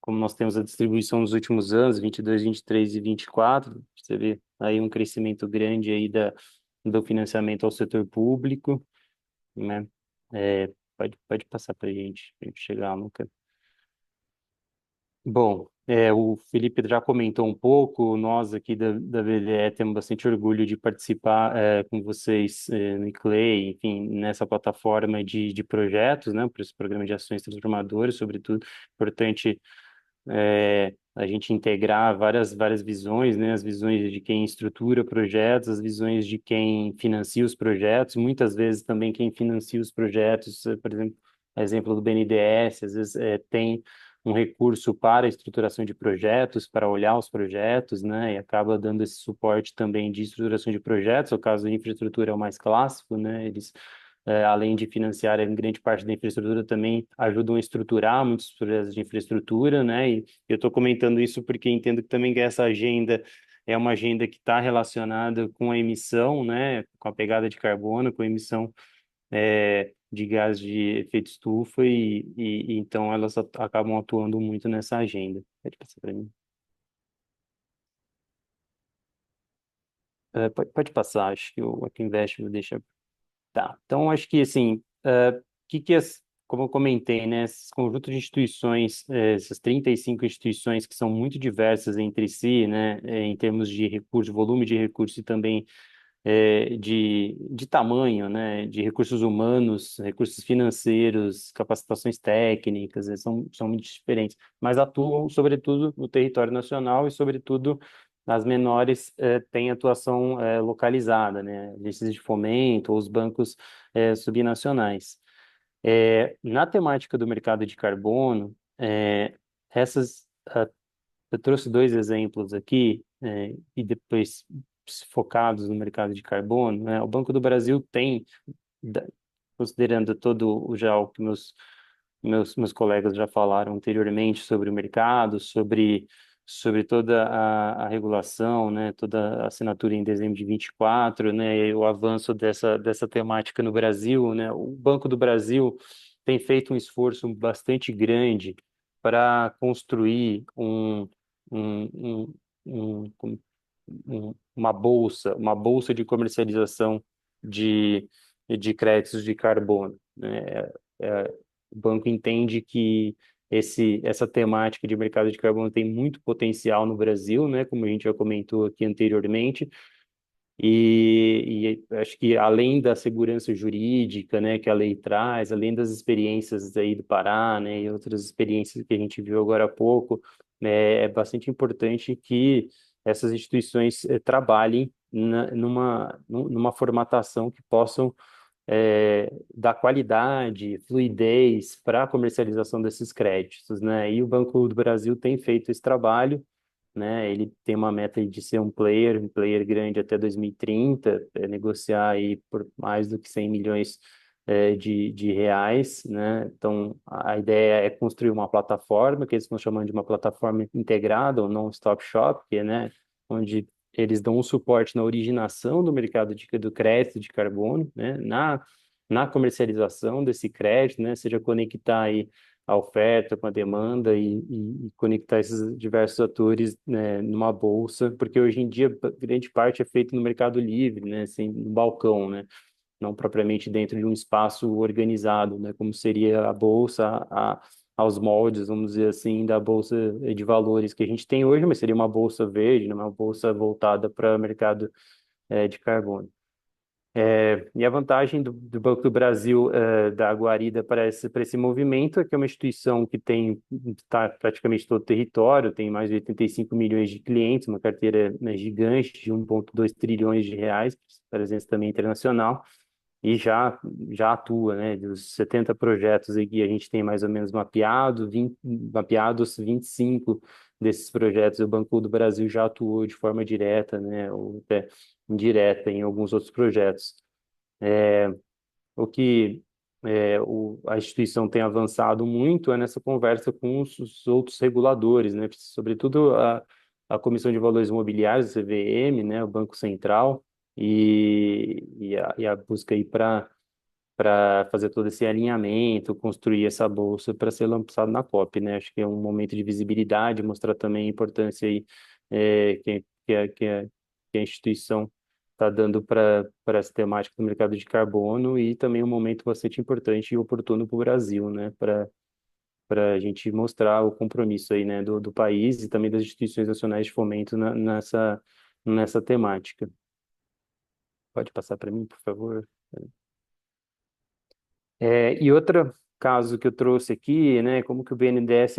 nós temos a distribuição nos últimos anos, 22, 23 e 24, você vê aí um crescimento grande aí do financiamento ao setor público, né? Pode passar para a gente chegar, Luca. Bom, o Felipe já comentou um pouco, nós aqui da BDE temos bastante orgulho de participar com vocês no ICLEI, enfim, nessa plataforma de projetos, né, para esse programa de ações transformadoras, sobretudo, importante a gente integrar várias visões, né, as visões de quem estrutura projetos, as visões de quem financia os projetos, muitas vezes também quem financia os projetos, por exemplo do BNDES, às vezes tem um recurso para a estruturação de projetos, para olhar os projetos, né, e acaba dando esse suporte também de estruturação de projetos. O caso da infraestrutura é o mais clássico, né, eles além de financiar em grande parte da infraestrutura, também ajudam a estruturar muitos projetos de infraestrutura, né? E eu estou comentando isso porque entendo que também que essa agenda é uma agenda que está relacionada com a emissão, né? Com a pegada de carbono, com a emissão de gás de efeito estufa e então elas acabam atuando muito nessa agenda. Pode passar para mim. Pode passar, acho que o Aqui Invest me deixa. Tá, então acho que assim, como eu comentei, né, esses conjuntos de instituições, essas 35 instituições que são muito diversas entre si, né, em termos de recursos, volume de recursos e também de tamanho, né, de recursos humanos, recursos financeiros, capacitações técnicas, são muito diferentes, mas atuam, sobretudo, no território nacional e, sobretudo, as menores têm atuação localizada, né, agências de fomento ou os bancos subnacionais. Na temática do mercado de carbono, essas, eu trouxe dois exemplos aqui, e depois focados no mercado de carbono, né? O Banco do Brasil tem, da- considerando todo já o que meus colegas já falaram anteriormente sobre o mercado, sobre toda a regulação, né? Toda a assinatura em dezembro de 24, né? E o avanço dessa temática no Brasil, né? O Banco do Brasil tem feito um esforço bastante grande para construir um, um, um, uma bolsa de comercialização de, de créditos de carbono, né? O banco entende que essa temática de mercado de carbono tem muito potencial no Brasil, né? Como a gente já comentou aqui anteriormente, e acho que além da segurança jurídica, né, que a lei traz, além das experiências aí do Pará, né, e outras experiências que a gente viu agora há pouco, né, é bastante importante que essas instituições trabalhem numa formatação que possam dar qualidade, fluidez para a comercialização desses créditos, né? E o Banco do Brasil tem feito esse trabalho, né? Ele tem uma meta de ser um player grande até 2030, negociar aí por mais do que 100 milhões de reais, né? Então, a ideia é construir uma plataforma, que eles estão chamando de uma plataforma integrada, ou non-stop shop, que é, né, onde eles dão um suporte na originação do mercado do crédito de carbono, né? Na comercialização desse crédito, né? Seja conectar aí a oferta com a demanda e conectar esses diversos atores, né, numa bolsa, porque hoje em dia grande parte é feito no mercado livre, né, assim, no balcão, né, não propriamente dentro de um espaço organizado, né, como seria a bolsa aos moldes, vamos dizer assim, da bolsa de valores que a gente tem hoje, mas seria uma bolsa verde, né, uma bolsa voltada para o mercado de carbono. E a vantagem do Banco do Brasil, da guarida para esse movimento, é que é uma instituição que está praticamente todo o território, tem mais de 85 milhões de clientes, uma carteira, né, gigante de 1,2 trilhões de reais, presença também internacional, e já atua, né? Dos 70 projetos aí que a gente tem mais ou menos mapeados 25 desses projetos, o Banco do Brasil já atuou de forma direta, né? Ou até indireta em alguns outros projetos. O que a instituição tem avançado muito é nessa conversa com os outros reguladores, né? Sobretudo a Comissão de Valores Imobiliários, a CVM, né? O Banco Central, e a busca aí para fazer todo esse alinhamento, construir essa bolsa para ser lançado na COP, né? Acho que é um momento de visibilidade, mostrar também a importância aí que a instituição está dando para essa temática do mercado de carbono e também um momento bastante importante e oportuno para o Brasil, né? Para a gente mostrar o compromisso aí, né, do país e também das instituições nacionais de fomento nessa temática. Pode passar para mim, por favor? E outro caso que eu trouxe aqui, né, como que o BNDES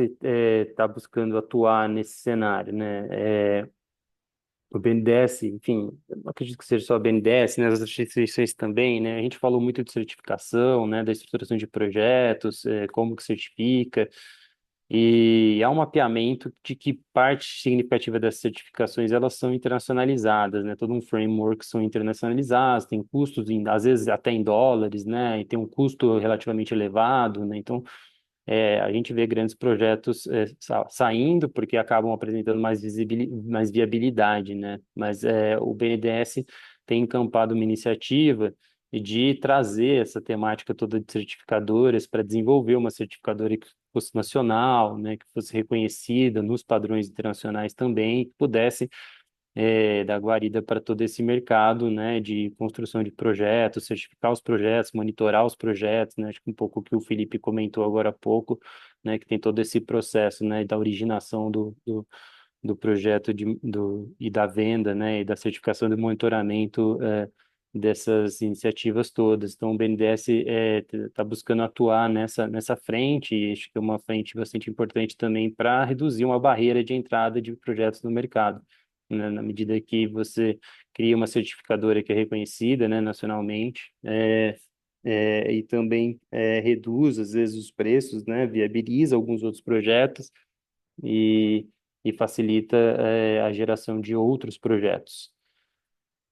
está buscando atuar nesse cenário, né? O BNDES, enfim, eu não acredito que seja só o BNDES, né, as outras instituições também, né? A gente falou muito de certificação, né, da estruturação de projetos, como que certifica, e há um mapeamento de que parte significativa dessas certificações elas são internacionalizadas, né? Todo um framework são internacionalizados, tem custos, às vezes até em dólares, né? E tem um custo relativamente elevado, né? Então, a gente vê grandes projetos saindo porque acabam apresentando mais viabilidade, né? Mas o BNDES tem encampado uma iniciativa de trazer essa temática toda de certificadoras para desenvolver uma certificadora que fosse nacional, né? Que fosse reconhecida nos padrões internacionais também, que pudesse dar guarida para todo esse mercado, né, de construção de projetos, certificar os projetos, monitorar os projetos, né, acho que um pouco o que o Felipe comentou agora há pouco, né, que tem todo esse processo, né, da originação do projeto e da venda, né, e da certificação do monitoramento dessas iniciativas todas. Então, o BNDES está buscando atuar nessa frente, e acho que é uma frente bastante importante também para reduzir uma barreira de entrada de projetos no mercado, né, na medida que você cria uma certificadora que é reconhecida, né, nacionalmente, e também reduz, às vezes, os preços, né, viabiliza alguns outros projetos, e, e facilita a geração de outros projetos.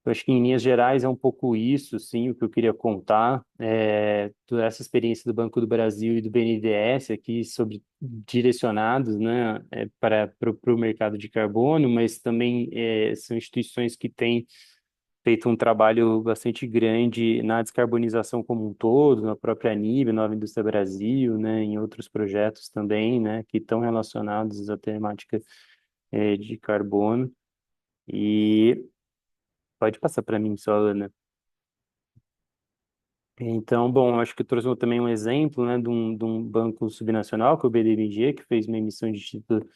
Eu acho que, em linhas gerais, é um pouco isso, sim, o que eu queria contar. Toda essa experiência do Banco do Brasil e do BNDES aqui, sobre direcionados, né, para o mercado de carbono, mas também são instituições que têm feito um trabalho bastante grande na descarbonização como um todo, na própria ANIB, Nova Indústria Brasil, né, em outros projetos também, né, que estão relacionados à temática de carbono. E pode passar para mim só, Ana. Então, bom, acho que eu trouxe também um exemplo, né, de um banco subnacional, que é o BDMG, que fez uma emissão de título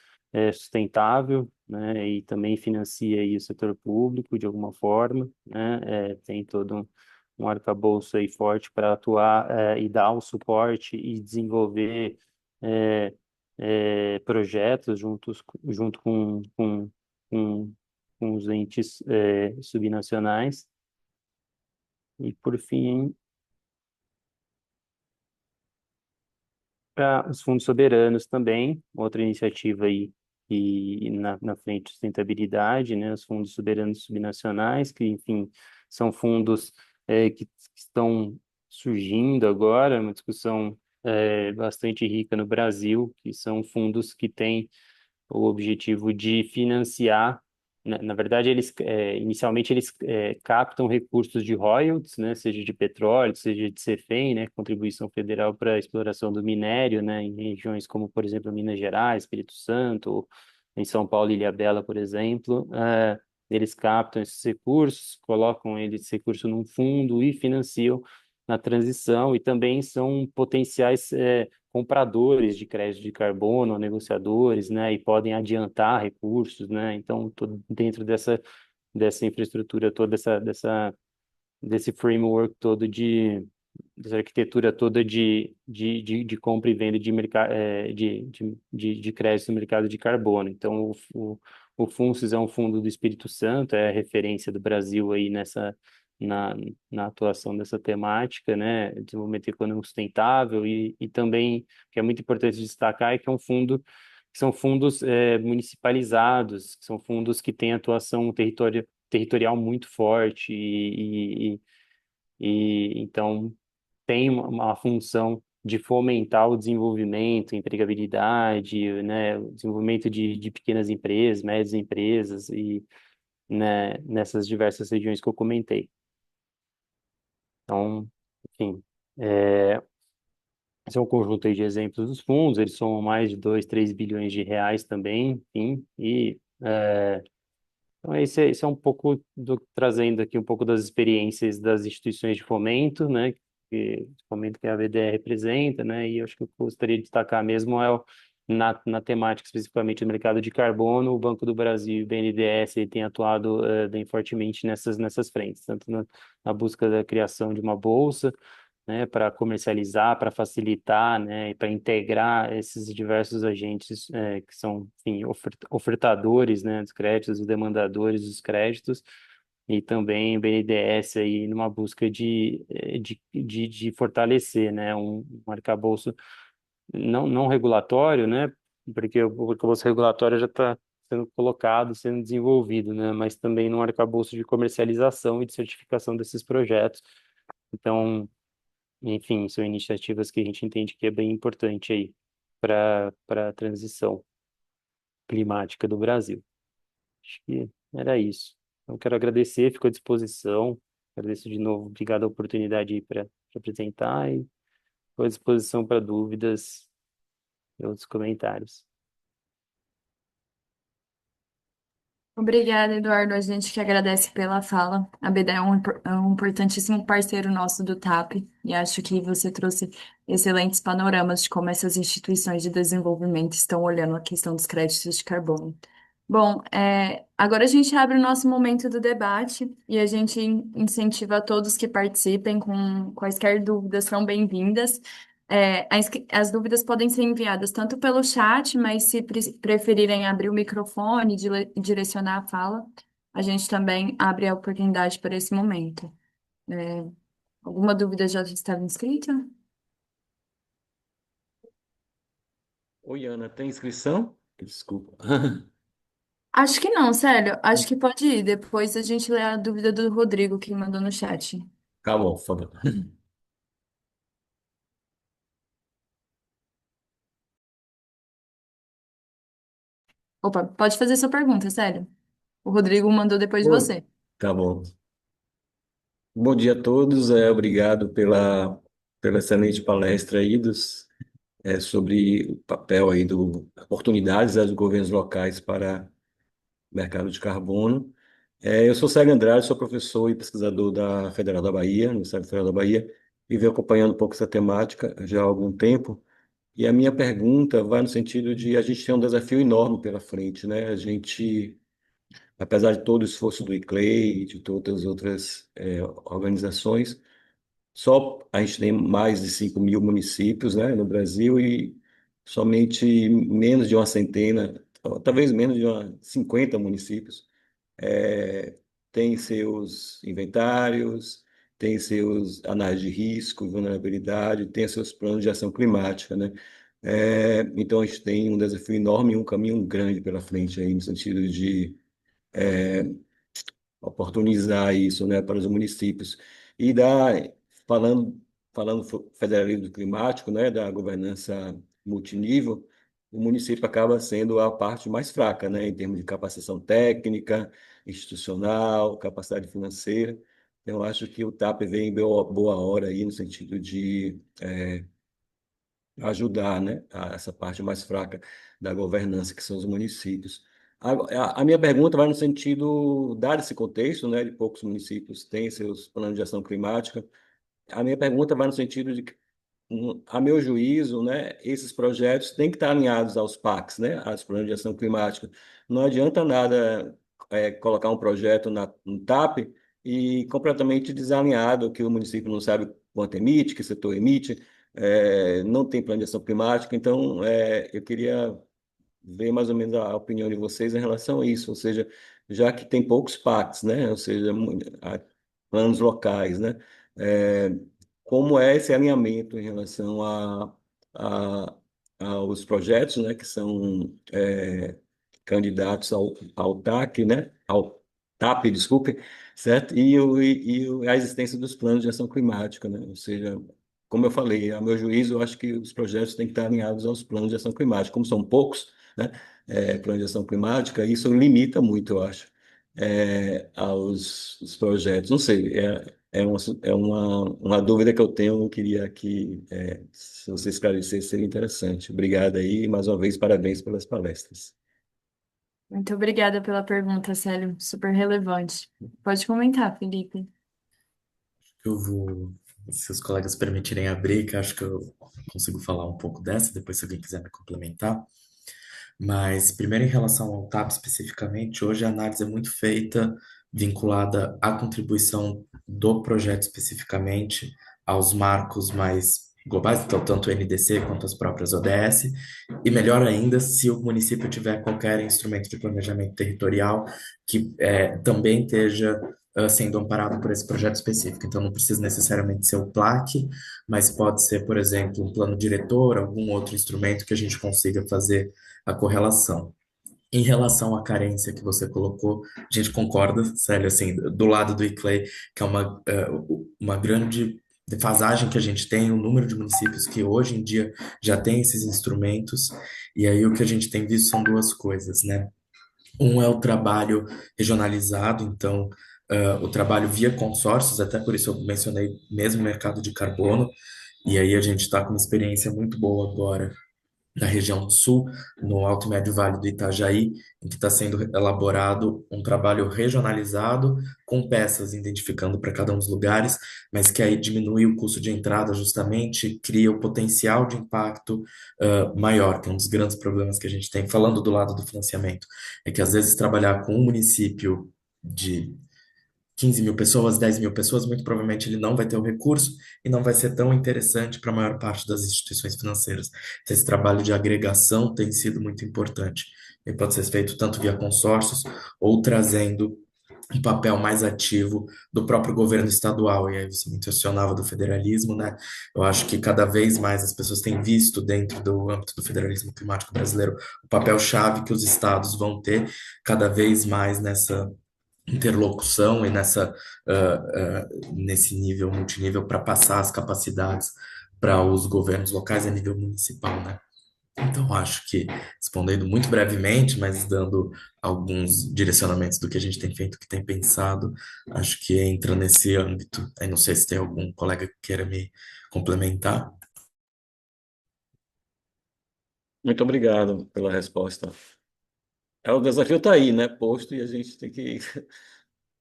sustentável, né, e também financia aí o setor público de alguma forma, né, tem todo um arcabouço aí forte para atuar e dar o suporte e desenvolver é, projetos junto com, com os entes subnacionais. E, por fim, para os fundos soberanos também, outra iniciativa aí e na frente de sustentabilidade, né, os fundos soberanos subnacionais, que, enfim, são fundos que estão surgindo agora, uma discussão bastante rica no Brasil, que são fundos que têm o objetivo de financiar, na verdade, inicialmente eles captam recursos de royalties, né, seja de petróleo, seja de CEFEM, né, contribuição federal para a exploração do minério, né, em regiões como, por exemplo, Minas Gerais, Espírito Santo, ou em São Paulo, Ilhabela, por exemplo. Eles captam esses recursos, colocam esse recurso num fundo e financiam na transição, e também são potenciais compradores de crédito de carbono, negociadores, né, e podem adiantar recursos, né, então dentro dessa infraestrutura toda, desse framework todo dessa arquitetura toda de compra e venda de crédito no mercado de carbono. Então, o FUNSIS é um fundo do Espírito Santo, é a referência do Brasil aí na, na atuação dessa temática, né, desenvolvimento econômico sustentável, e também, o que é muito importante destacar, é que são fundos municipalizados, que são fundos que têm atuação territorial muito forte, e então tem uma função de fomentar o desenvolvimento, empregabilidade, né, o desenvolvimento de pequenas empresas, médias empresas, e, né, nessas diversas regiões que eu comentei. Então, enfim, esse é um conjunto aí de exemplos dos fundos, eles somam mais de 2, 3 bilhões de reais também, enfim, e então esse é um pouco trazendo aqui um pouco das experiências das instituições de fomento, né, fomento que a BDE representa, né, e eu acho que eu gostaria de destacar mesmo na temática especificamente do mercado de carbono, o Banco do Brasil e o BNDES ele tem atuado bem fortemente nessas frentes, tanto na busca da criação de uma bolsa, né, para comercializar, para facilitar, né, e para integrar esses diversos agentes que são, enfim, ofertadores, né, dos créditos, os demandadores dos créditos, e também o BNDES aí numa busca de fortalecer, né, um arcabouço não regulatório, né, porque o arcabouço regulatório já está sendo colocado, sendo desenvolvido, né, mas também num arcabouço de comercialização e de certificação desses projetos. Então, enfim, são iniciativas que a gente entende que é bem importante aí para a transição climática do Brasil. Acho que era isso. Então, quero agradecer, fico à disposição. Agradeço de novo, obrigado a oportunidade para apresentar, e estou à disposição para dúvidas e outros comentários. Obrigada, Eduardo. A gente que agradece pela fala. A BD é um importantíssimo parceiro nosso do TAP e acho que você trouxe excelentes panoramas de como essas instituições de desenvolvimento estão olhando a questão dos créditos de carbono. Bom, agora a gente abre o nosso momento do debate e a gente incentiva todos que participem com quaisquer dúvidas são bem-vindas. As dúvidas podem ser enviadas tanto pelo chat, mas se preferirem abrir o microfone e direcionar a fala, a gente também abre a oportunidade para esse momento. É, alguma dúvida já estava inscrita? Oi, Ana, tem inscrição? Desculpa. Acho que não, sério. Acho que pode ir. Depois a gente lê a dúvida do Rodrigo que mandou no chat. Calma, por favor. Opa, pode fazer sua pergunta, sério. O Rodrigo mandou depois de Oi. você. Tá bom. Bom dia a todos. Obrigado pela excelente palestra aí sobre o papel aí oportunidades dos governos locais para o mercado de carbono. Eu sou Célio Andrade, sou professor e pesquisador da Federal da Bahia, Universidade Federal da Bahia, e venho acompanhando um pouco essa temática já há algum tempo. E a minha pergunta vai no sentido de a gente tem um desafio enorme pela frente, né? A gente, apesar de todo o esforço do ICLEI e de todas as outras organizações, só a gente tem mais de 5 mil municípios, né, no Brasil e somente menos de uma centena, ou talvez menos de 50 municípios é, tem seus inventários, tem seus análises de risco, vulnerabilidade, tem seus planos de ação climática, né? Então a gente tem um desafio enorme e um caminho grande pela frente aí no sentido de oportunizar isso, né, para os municípios e falando federalismo climático, né, da governança multinível, o município acaba sendo a parte mais fraca, né, em termos de capacitação técnica, institucional, capacidade financeira. Então, eu acho que o TAP vem em boa hora aí no sentido de ajudar, né, essa parte mais fraca da governança, que são os municípios. A minha pergunta vai no sentido, dado esse contexto, né, de poucos municípios têm seus planos de ação climática, a minha pergunta vai no sentido de que, a meu juízo, né, esses projetos têm que estar alinhados aos PACs, né, aos planos de ação climática. Não adianta nada colocar um projeto no TAP e completamente desalinhado, que o município não sabe quanto emite, que setor emite, não tem plano de ação climática. Então, eu queria ver mais ou menos a opinião de vocês em relação a isso, ou seja, já que tem poucos PACs, né, ou seja, planos locais, né, é, como é esse alinhamento em relação a- aos projetos, né, que são candidatos ao TAC, né, ao TAP, desculpe, certo? A existência dos planos de ação climática, né, ou seja, como eu falei, a meu juízo, eu acho que os projetos têm que estar alinhados aos planos de ação climática, como são poucos, né, planos de ação climática, isso limita muito, eu acho, aos os projetos. Não sei, uma dúvida que eu tenho, eu queria que, se você esclarecesse, seria interessante. Obrigado aí, e mais uma vez, parabéns pelas palestras. Muito obrigada pela pergunta, Célio. Super relevante. Pode comentar, Felipe. Eu vou, se os colegas permitirem abrir, que eu acho que eu consigo falar um pouco dessa, depois se alguém quiser me complementar. Mas, primeiro, em relação ao TAP especificamente, hoje a análise é muito feita vinculada à contribuição do projeto especificamente, aos marcos mais globais, então, tanto o NDC quanto as próprias ODS, e melhor ainda, se o município tiver qualquer instrumento de planejamento territorial que também esteja sendo amparado por esse projeto específico. Então, não precisa necessariamente ser o PLAC, mas pode ser, por exemplo, um plano diretor, algum outro instrumento que a gente consiga fazer a correlação. Em relação à carência que você colocou, a gente concorda, sério, assim, do lado do ICLEI, que é uma grande defasagem que a gente tem, o número de municípios que hoje em dia já tem esses instrumentos, e aí o que a gente tem visto são duas coisas, né? Um é o trabalho regionalizado, então, o trabalho via consórcios, até por isso eu mencionei mesmo o mercado de carbono, e aí a gente está com uma experiência muito boa agora na região sul, no Alto e Médio Vale do Itajaí, em que está sendo elaborado um trabalho regionalizado, com peças identificando para cada um dos lugares, mas que aí diminui o custo de entrada justamente, cria o potencial de impacto maior, que é um dos grandes problemas que a gente tem, falando do lado do financiamento, é que às vezes trabalhar com um município de 15 mil pessoas, 10 mil pessoas, muito provavelmente ele não vai ter o recurso e não vai ser tão interessante para a maior parte das instituições financeiras. Então, esse trabalho de agregação tem sido muito importante. E pode ser feito tanto via consórcios ou trazendo um papel mais ativo do próprio governo estadual. E aí você mencionava do federalismo, né? Eu acho que cada vez mais as pessoas têm visto dentro do âmbito do federalismo climático brasileiro o papel-chave que os estados vão ter cada vez mais nessa interlocução e nesse nível multinível para passar as capacidades para os governos locais a nível municipal, né? Então, acho que, respondendo muito brevemente, mas dando alguns direcionamentos do que a gente tem feito, que tem pensado, acho que entra nesse âmbito. Aí não sei se tem algum colega que queira me complementar. Muito obrigado pela resposta. O desafio está aí, né? Posto, e a gente tem que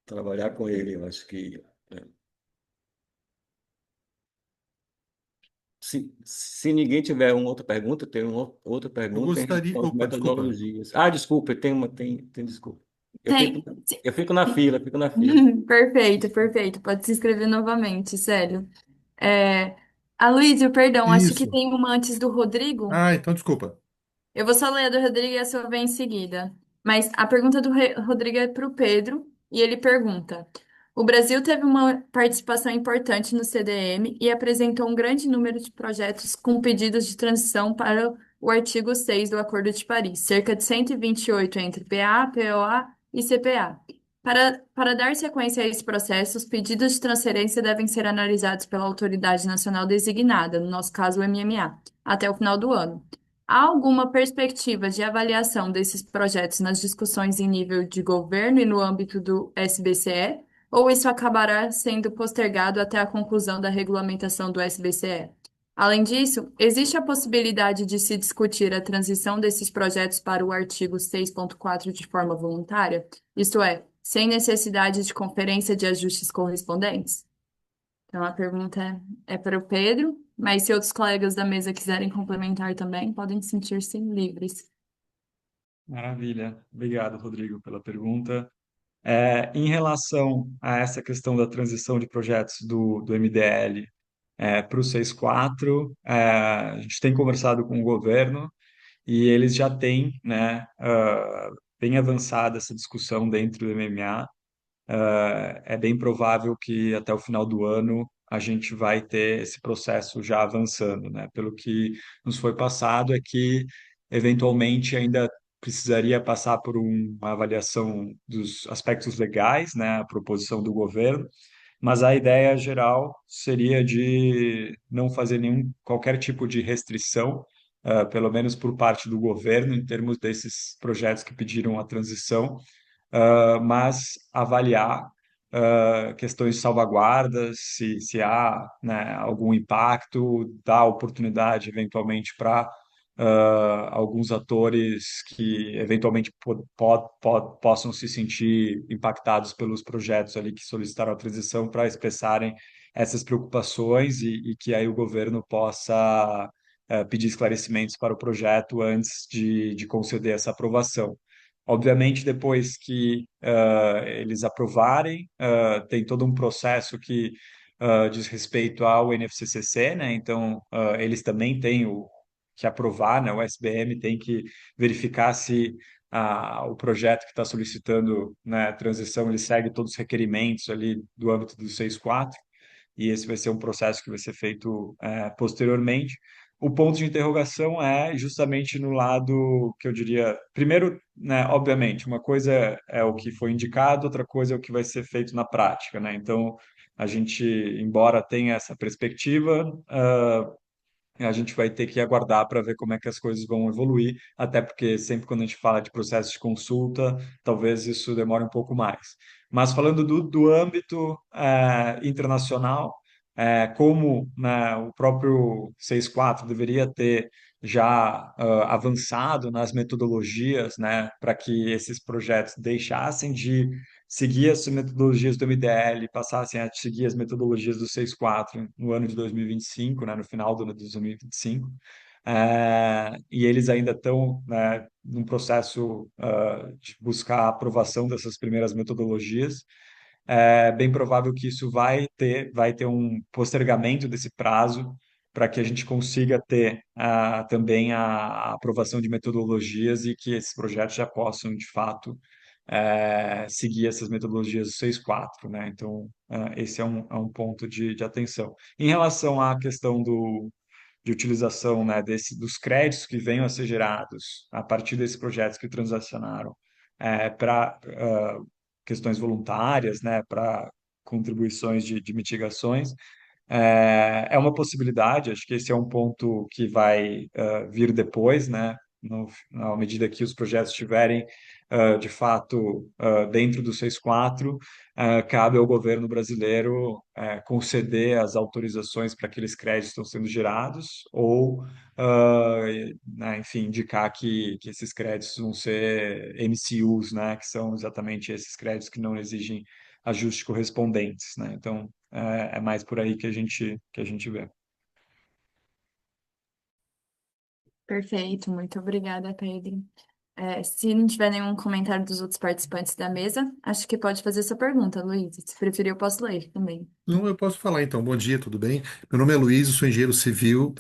trabalhar com ele. Eu acho que se ninguém tiver uma outra pergunta, tem uma outra Eu pergunta em gostaria. relação às Opa, desculpa. metodologias. Ah, desculpa, tem desculpa. Eu fico, Tem. eu fico na fila, eu fico na fila. Perfeito, perfeito. Pode se inscrever novamente, Célio. É... Aloysio, perdão, acho que Isso. tem uma antes do Rodrigo. Ah, então desculpa. Eu vou só ler a do Rodrigo e a sua vem em seguida. Mas a pergunta do Rodrigo é para o Pedro, e ele pergunta: o Brasil teve uma participação importante no CDM e apresentou um grande número de projetos com pedidos de transição para o artigo 6 do Acordo de Paris, cerca de 128 entre PA, POA e CPA. Para dar sequência a esse processo, os pedidos de transferência devem ser analisados pela autoridade nacional designada, no nosso caso o MMA, até o final do ano. Há alguma perspectiva de avaliação desses projetos nas discussões em nível de governo e no âmbito do SBCE? Ou isso acabará sendo postergado até a conclusão da regulamentação do SBCE? Além disso, existe a possibilidade de se discutir a transição desses projetos para o artigo 6.4 de forma voluntária, isto é, sem necessidade de conferência de ajustes correspondentes? Então, a pergunta é para o Pedro, mas se outros colegas da mesa quiserem complementar também, podem sentir-se livres. Maravilha. Obrigado, Rodrigo, pela pergunta. Em relação a essa questão da transição de projetos do MDL para o 6.4, a gente tem conversado com o governo e eles já têm, né, bem avançada essa discussão dentro do MMA. É bem provável que até o final do ano a gente vai ter esse processo já avançando, né? Pelo que nos foi passado é que eventualmente ainda precisaria passar por uma avaliação dos aspectos legais, né? A proposição do governo, mas a ideia geral seria de não fazer qualquer tipo de restrição, pelo menos por parte do governo, em termos desses projetos que pediram a transição, mas avaliar questões de salvaguardas, se há, né, algum impacto, dar oportunidade eventualmente para alguns atores que eventualmente possam se sentir impactados pelos projetos ali que solicitaram a transição para expressarem essas preocupações e que aí o governo possa pedir esclarecimentos para o projeto antes de conceder essa aprovação. Obviamente, depois que eles aprovarem, tem todo um processo que diz respeito ao NFCCC, né? Então, eles também têm que aprovar, né? O SBM tem que verificar se o projeto que está solicitando, né, a transição, ele segue todos os requerimentos ali do âmbito do 6.4, e esse vai ser um processo que vai ser feito posteriormente. O ponto de interrogação é justamente no lado que eu diria, primeiro, né, obviamente, uma coisa é o que foi indicado, outra coisa é o que vai ser feito na prática, né? Então, a gente, embora tenha essa perspectiva, a gente vai ter que aguardar para ver como é que as coisas vão evoluir, até porque sempre quando a gente fala de processo de consulta, talvez isso demore um pouco mais. Mas falando do âmbito internacional, como, né, o próprio 6.4 deveria ter já avançado nas metodologias, né, para que esses projetos deixassem de seguir as metodologias do MDL e passassem a seguir as metodologias do 6.4 no ano de 2025, né, no final do ano de 2025. E eles ainda estão, né, num processo de buscar a aprovação dessas primeiras metodologias. É bem provável que isso vai ter um postergamento desse prazo para que a gente consiga ter também a aprovação de metodologias e que esses projetos já possam, de fato, seguir essas metodologias do 6.4, né? Então, esse é um ponto de atenção. Em relação à questão de utilização, né, dos créditos que venham a ser gerados a partir desses projetos que transacionaram para questões voluntárias, né, para contribuições de mitigações, é uma possibilidade. Acho que esse é um ponto que vai vir depois, né, à medida que os projetos estiverem, de fato, dentro do 6.4, cabe ao governo brasileiro conceder as autorizações para aqueles créditos que estão sendo gerados ou, né, enfim, indicar que esses créditos vão ser MCUs, né, que são exatamente esses créditos que não exigem ajustes correspondentes, né? Então, é mais por aí que a gente vê. Perfeito, muito obrigada, Pedro. Se não tiver nenhum comentário dos outros participantes da mesa, acho que pode fazer sua pergunta, Luiz. Se preferir, eu posso ler também. Não, eu posso falar então. Bom dia, tudo bem? Meu nome é Luiz, eu sou engenheiro civil,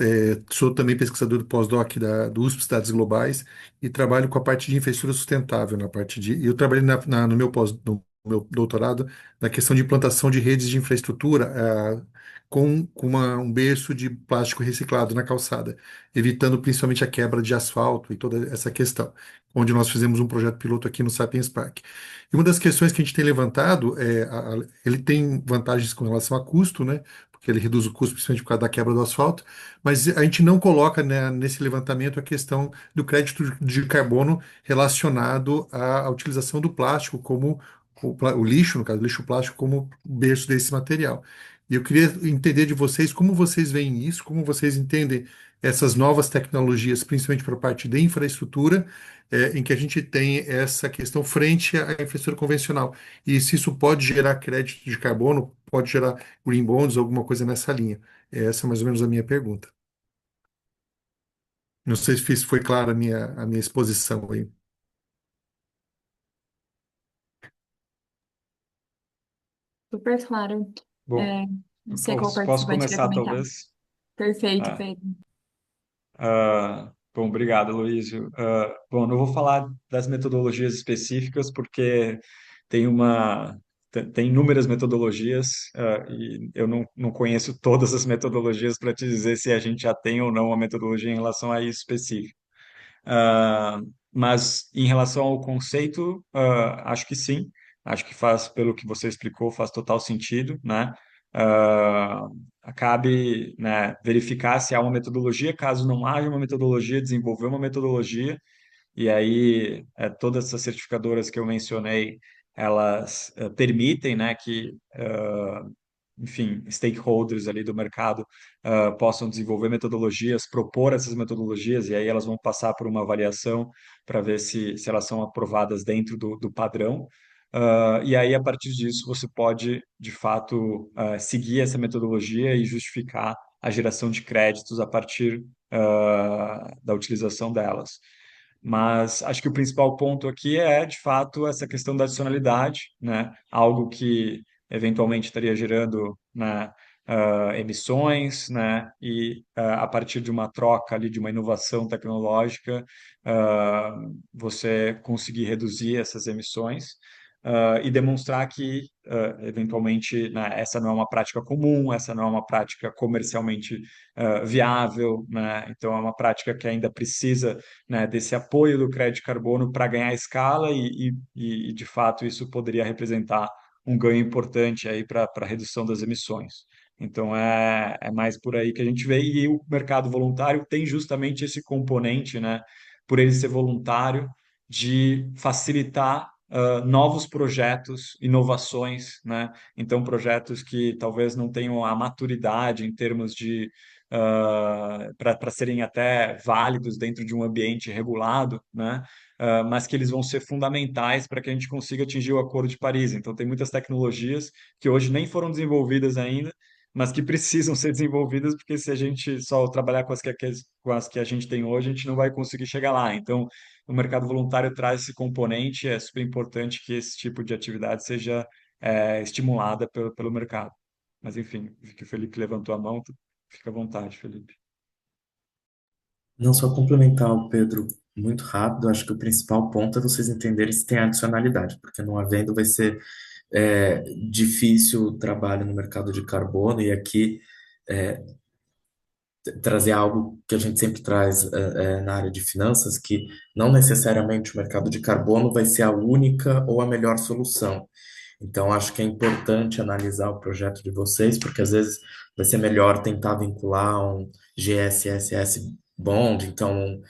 sou também pesquisador do pós-doc do USP Cidades Globais e trabalho com a parte de infraestrutura sustentável na parte de. E eu trabalhei no meu no meu doutorado na questão de implantação de redes de infraestrutura com um berço de plástico reciclado na calçada, evitando principalmente a quebra de asfalto e toda essa questão, onde nós fizemos um projeto piloto aqui no Sapiens Park. E uma das questões que a gente tem levantado ele tem vantagens com relação a custo, né? Porque ele reduz o custo, principalmente por causa da quebra do asfalto, mas a gente não coloca, né, nesse levantamento a questão do crédito de carbono relacionado à utilização do plástico como o lixo, no caso, o lixo plástico como berço desse material. E eu queria entender de vocês como vocês veem isso, como vocês entendem essas novas tecnologias, principalmente para a parte de infraestrutura, em que a gente tem essa questão frente à infraestrutura convencional. E se isso pode gerar crédito de carbono, pode gerar green bonds, alguma coisa nessa linha. Essa é mais ou menos a minha pergunta. Não sei se foi clara a minha exposição aí. Super claro. Bom, É, não sei qual posso participante quer começar, comentar. talvez? Perfeito, Ah, Pedro. bom, obrigado, Luísio. Bom, não vou falar das metodologias específicas, porque tem tem inúmeras metodologias, e eu não conheço todas as metodologias para te dizer se a gente já tem ou não uma metodologia em relação a isso específico. Ah, mas em relação ao conceito, acho que sim. Acho que faz, pelo que você explicou, faz total sentido, né? Ah, cabe, né, verificar se há uma metodologia. Caso não haja uma metodologia, desenvolver uma metodologia. E aí, todas essas certificadoras que eu mencionei, elas permitem, né, que enfim, stakeholders ali do mercado possam desenvolver metodologias, propor essas metodologias, e aí elas vão passar por uma avaliação para ver se elas são aprovadas dentro do padrão. E aí, a partir disso, você pode, de fato, seguir essa metodologia e justificar a geração de créditos a partir da utilização delas. Mas acho que o principal ponto aqui é, de fato, essa questão da adicionalidade, né? Algo que eventualmente estaria gerando, né, emissões, né? E a partir de uma troca ali, de uma inovação tecnológica, ah, você conseguir reduzir essas emissões. E demonstrar que, eventualmente, né, essa não é uma prática comum, essa não é uma prática comercialmente viável, né? Então, é uma prática que ainda precisa, né, desse apoio do crédito de carbono para ganhar escala de fato, isso poderia representar um ganho importante aí para a redução das emissões. Então, é mais por aí que a gente vê. E o mercado voluntário tem justamente esse componente, né, por ele ser voluntário, de facilitar novos projetos, inovações, né? Então, projetos que talvez não tenham a maturidade em termos de para serem até válidos dentro de um ambiente regulado, né? Mas que eles vão ser fundamentais para que a gente consiga atingir o Acordo de Paris. Então, tem muitas tecnologias que hoje nem foram desenvolvidas ainda, mas que precisam ser desenvolvidas, porque se a gente só trabalhar com as que a gente tem hoje, a gente não vai conseguir chegar lá. Então, o mercado voluntário traz esse componente, é super importante que esse tipo de atividade seja estimulada pelo mercado. Mas, enfim, que o Felipe levantou a mão, fica à vontade, Felipe. Não só complementar o Pedro muito rápido, acho que o principal ponto é vocês entenderem se tem adicionalidade, porque não havendo vai ser difícil o trabalho no mercado de carbono, e aqui é, trazer algo que a gente sempre traz na área de finanças, que não necessariamente o mercado de carbono vai ser a única ou a melhor solução. Então, acho que é importante analisar o projeto de vocês, porque às vezes vai ser melhor tentar vincular um GSSS Bond, então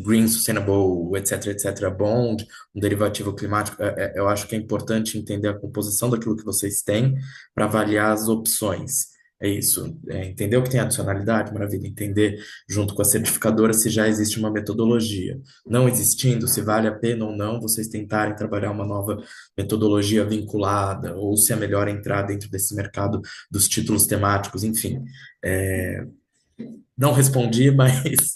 Green Sustainable, etc., Bond, um derivativo climático. Eu acho que é importante entender a composição daquilo que vocês têm para avaliar as opções. É isso. Entender o que tem adicionalidade, maravilha. Entender, junto com a certificadora, se já existe uma metodologia. Não existindo, se vale a pena ou não vocês tentarem trabalhar uma nova metodologia vinculada, ou se é melhor entrar dentro desse mercado dos títulos temáticos, enfim. É, não respondi, mas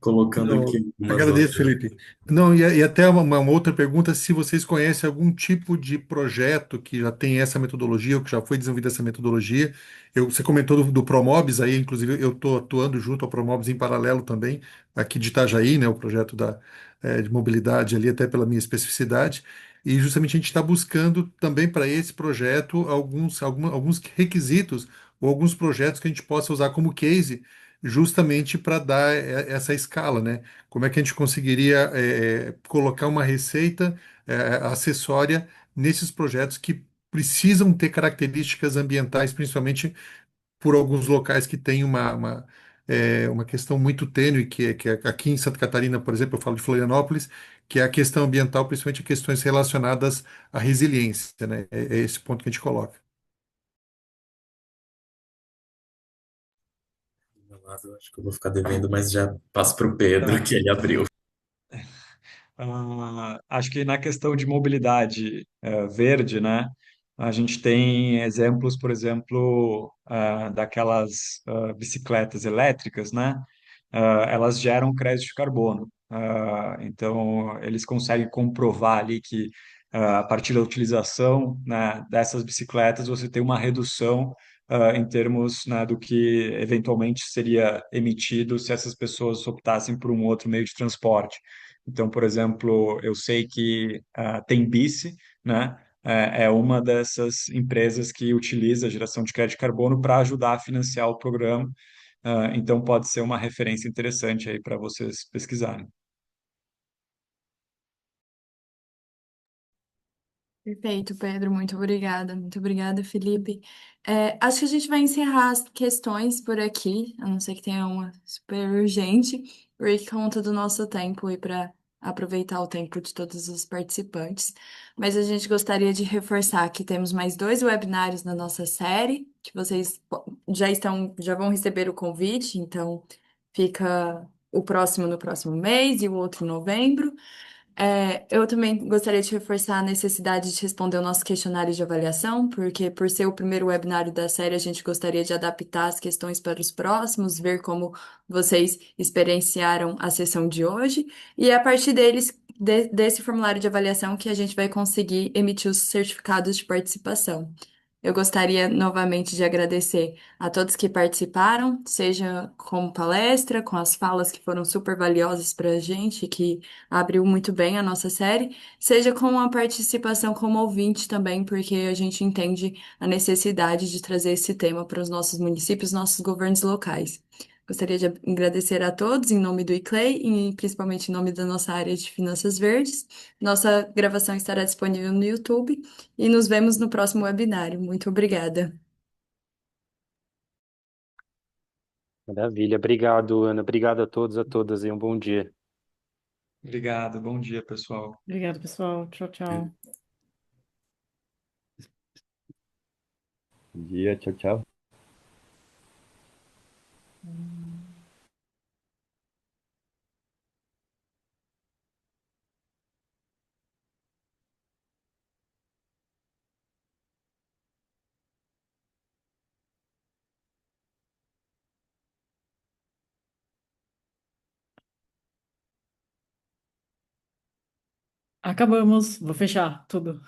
colocando Não, aqui umas agradeço, outras. Felipe. Não, e até uma outra pergunta, se vocês conhecem algum tipo de projeto que já tem essa metodologia, ou que já foi desenvolvida essa metodologia. Você comentou do Promobis aí, inclusive eu estou atuando junto ao Promobis em paralelo também, aqui de Itajaí, né, o projeto de mobilidade ali, até pela minha especificidade. E justamente a gente está buscando também para esse projeto alguns requisitos ou alguns projetos que a gente possa usar como case justamente para dar essa escala, né? Como é que a gente conseguiria colocar uma receita acessória nesses projetos que precisam ter características ambientais, principalmente por alguns locais que têm uma questão muito tênue, que é aqui em Santa Catarina, por exemplo, eu falo de Florianópolis, que é a questão ambiental, principalmente questões relacionadas à resiliência, né? É esse ponto que a gente coloca. Do meu lado, acho que eu vou ficar devendo, mas já passo para o Pedro, Tá. que ele abriu. Acho que na questão de mobilidade verde, né, a gente tem exemplos, por exemplo, daquelas bicicletas elétricas, né, elas geram crédito de carbono. Então, eles conseguem comprovar ali que a partir da utilização, né, dessas bicicletas, você tem uma redução em termos, né, do que eventualmente seria emitido se essas pessoas optassem por um outro meio de transporte. Então, por exemplo, eu sei que a Tembici, né, é uma dessas empresas que utiliza a geração de crédito de carbono para ajudar a financiar o programa. Então, pode ser uma referência interessante aí para vocês pesquisarem. Perfeito, Pedro. Muito obrigada. Muito obrigada, Felipe. Acho que a gente vai encerrar as questões por aqui, a não ser que tenha uma super urgente, por conta do nosso tempo e para aproveitar o tempo de todos os participantes. Mas a gente gostaria de reforçar que temos mais dois webinários na nossa série, que vocês já vão receber o convite, então fica o próximo no próximo mês e o outro em novembro. Eu também gostaria de reforçar a necessidade de responder o nosso questionário de avaliação, porque por ser o primeiro webinário da série, a gente gostaria de adaptar as questões para os próximos, ver como vocês experienciaram a sessão de hoje, e é a partir desse formulário de avaliação, que a gente vai conseguir emitir os certificados de participação. Eu gostaria novamente de agradecer a todos que participaram, seja com palestra, com as falas que foram super valiosas para a gente, que abriu muito bem a nossa série, seja com a participação como ouvinte também, porque a gente entende a necessidade de trazer esse tema para os nossos municípios, nossos governos locais. Gostaria de agradecer a todos em nome do ICLEI e principalmente em nome da nossa área de Finanças Verdes. Nossa gravação estará disponível no YouTube e nos vemos no próximo webinário. Muito obrigada. Maravilha. Obrigado, Ana. Obrigado a todos, a todas e um bom dia. Obrigado, bom dia, pessoal. Obrigada, pessoal. Tchau, tchau. Bom dia, tchau, tchau. Acabamos. Vou fechar tudo.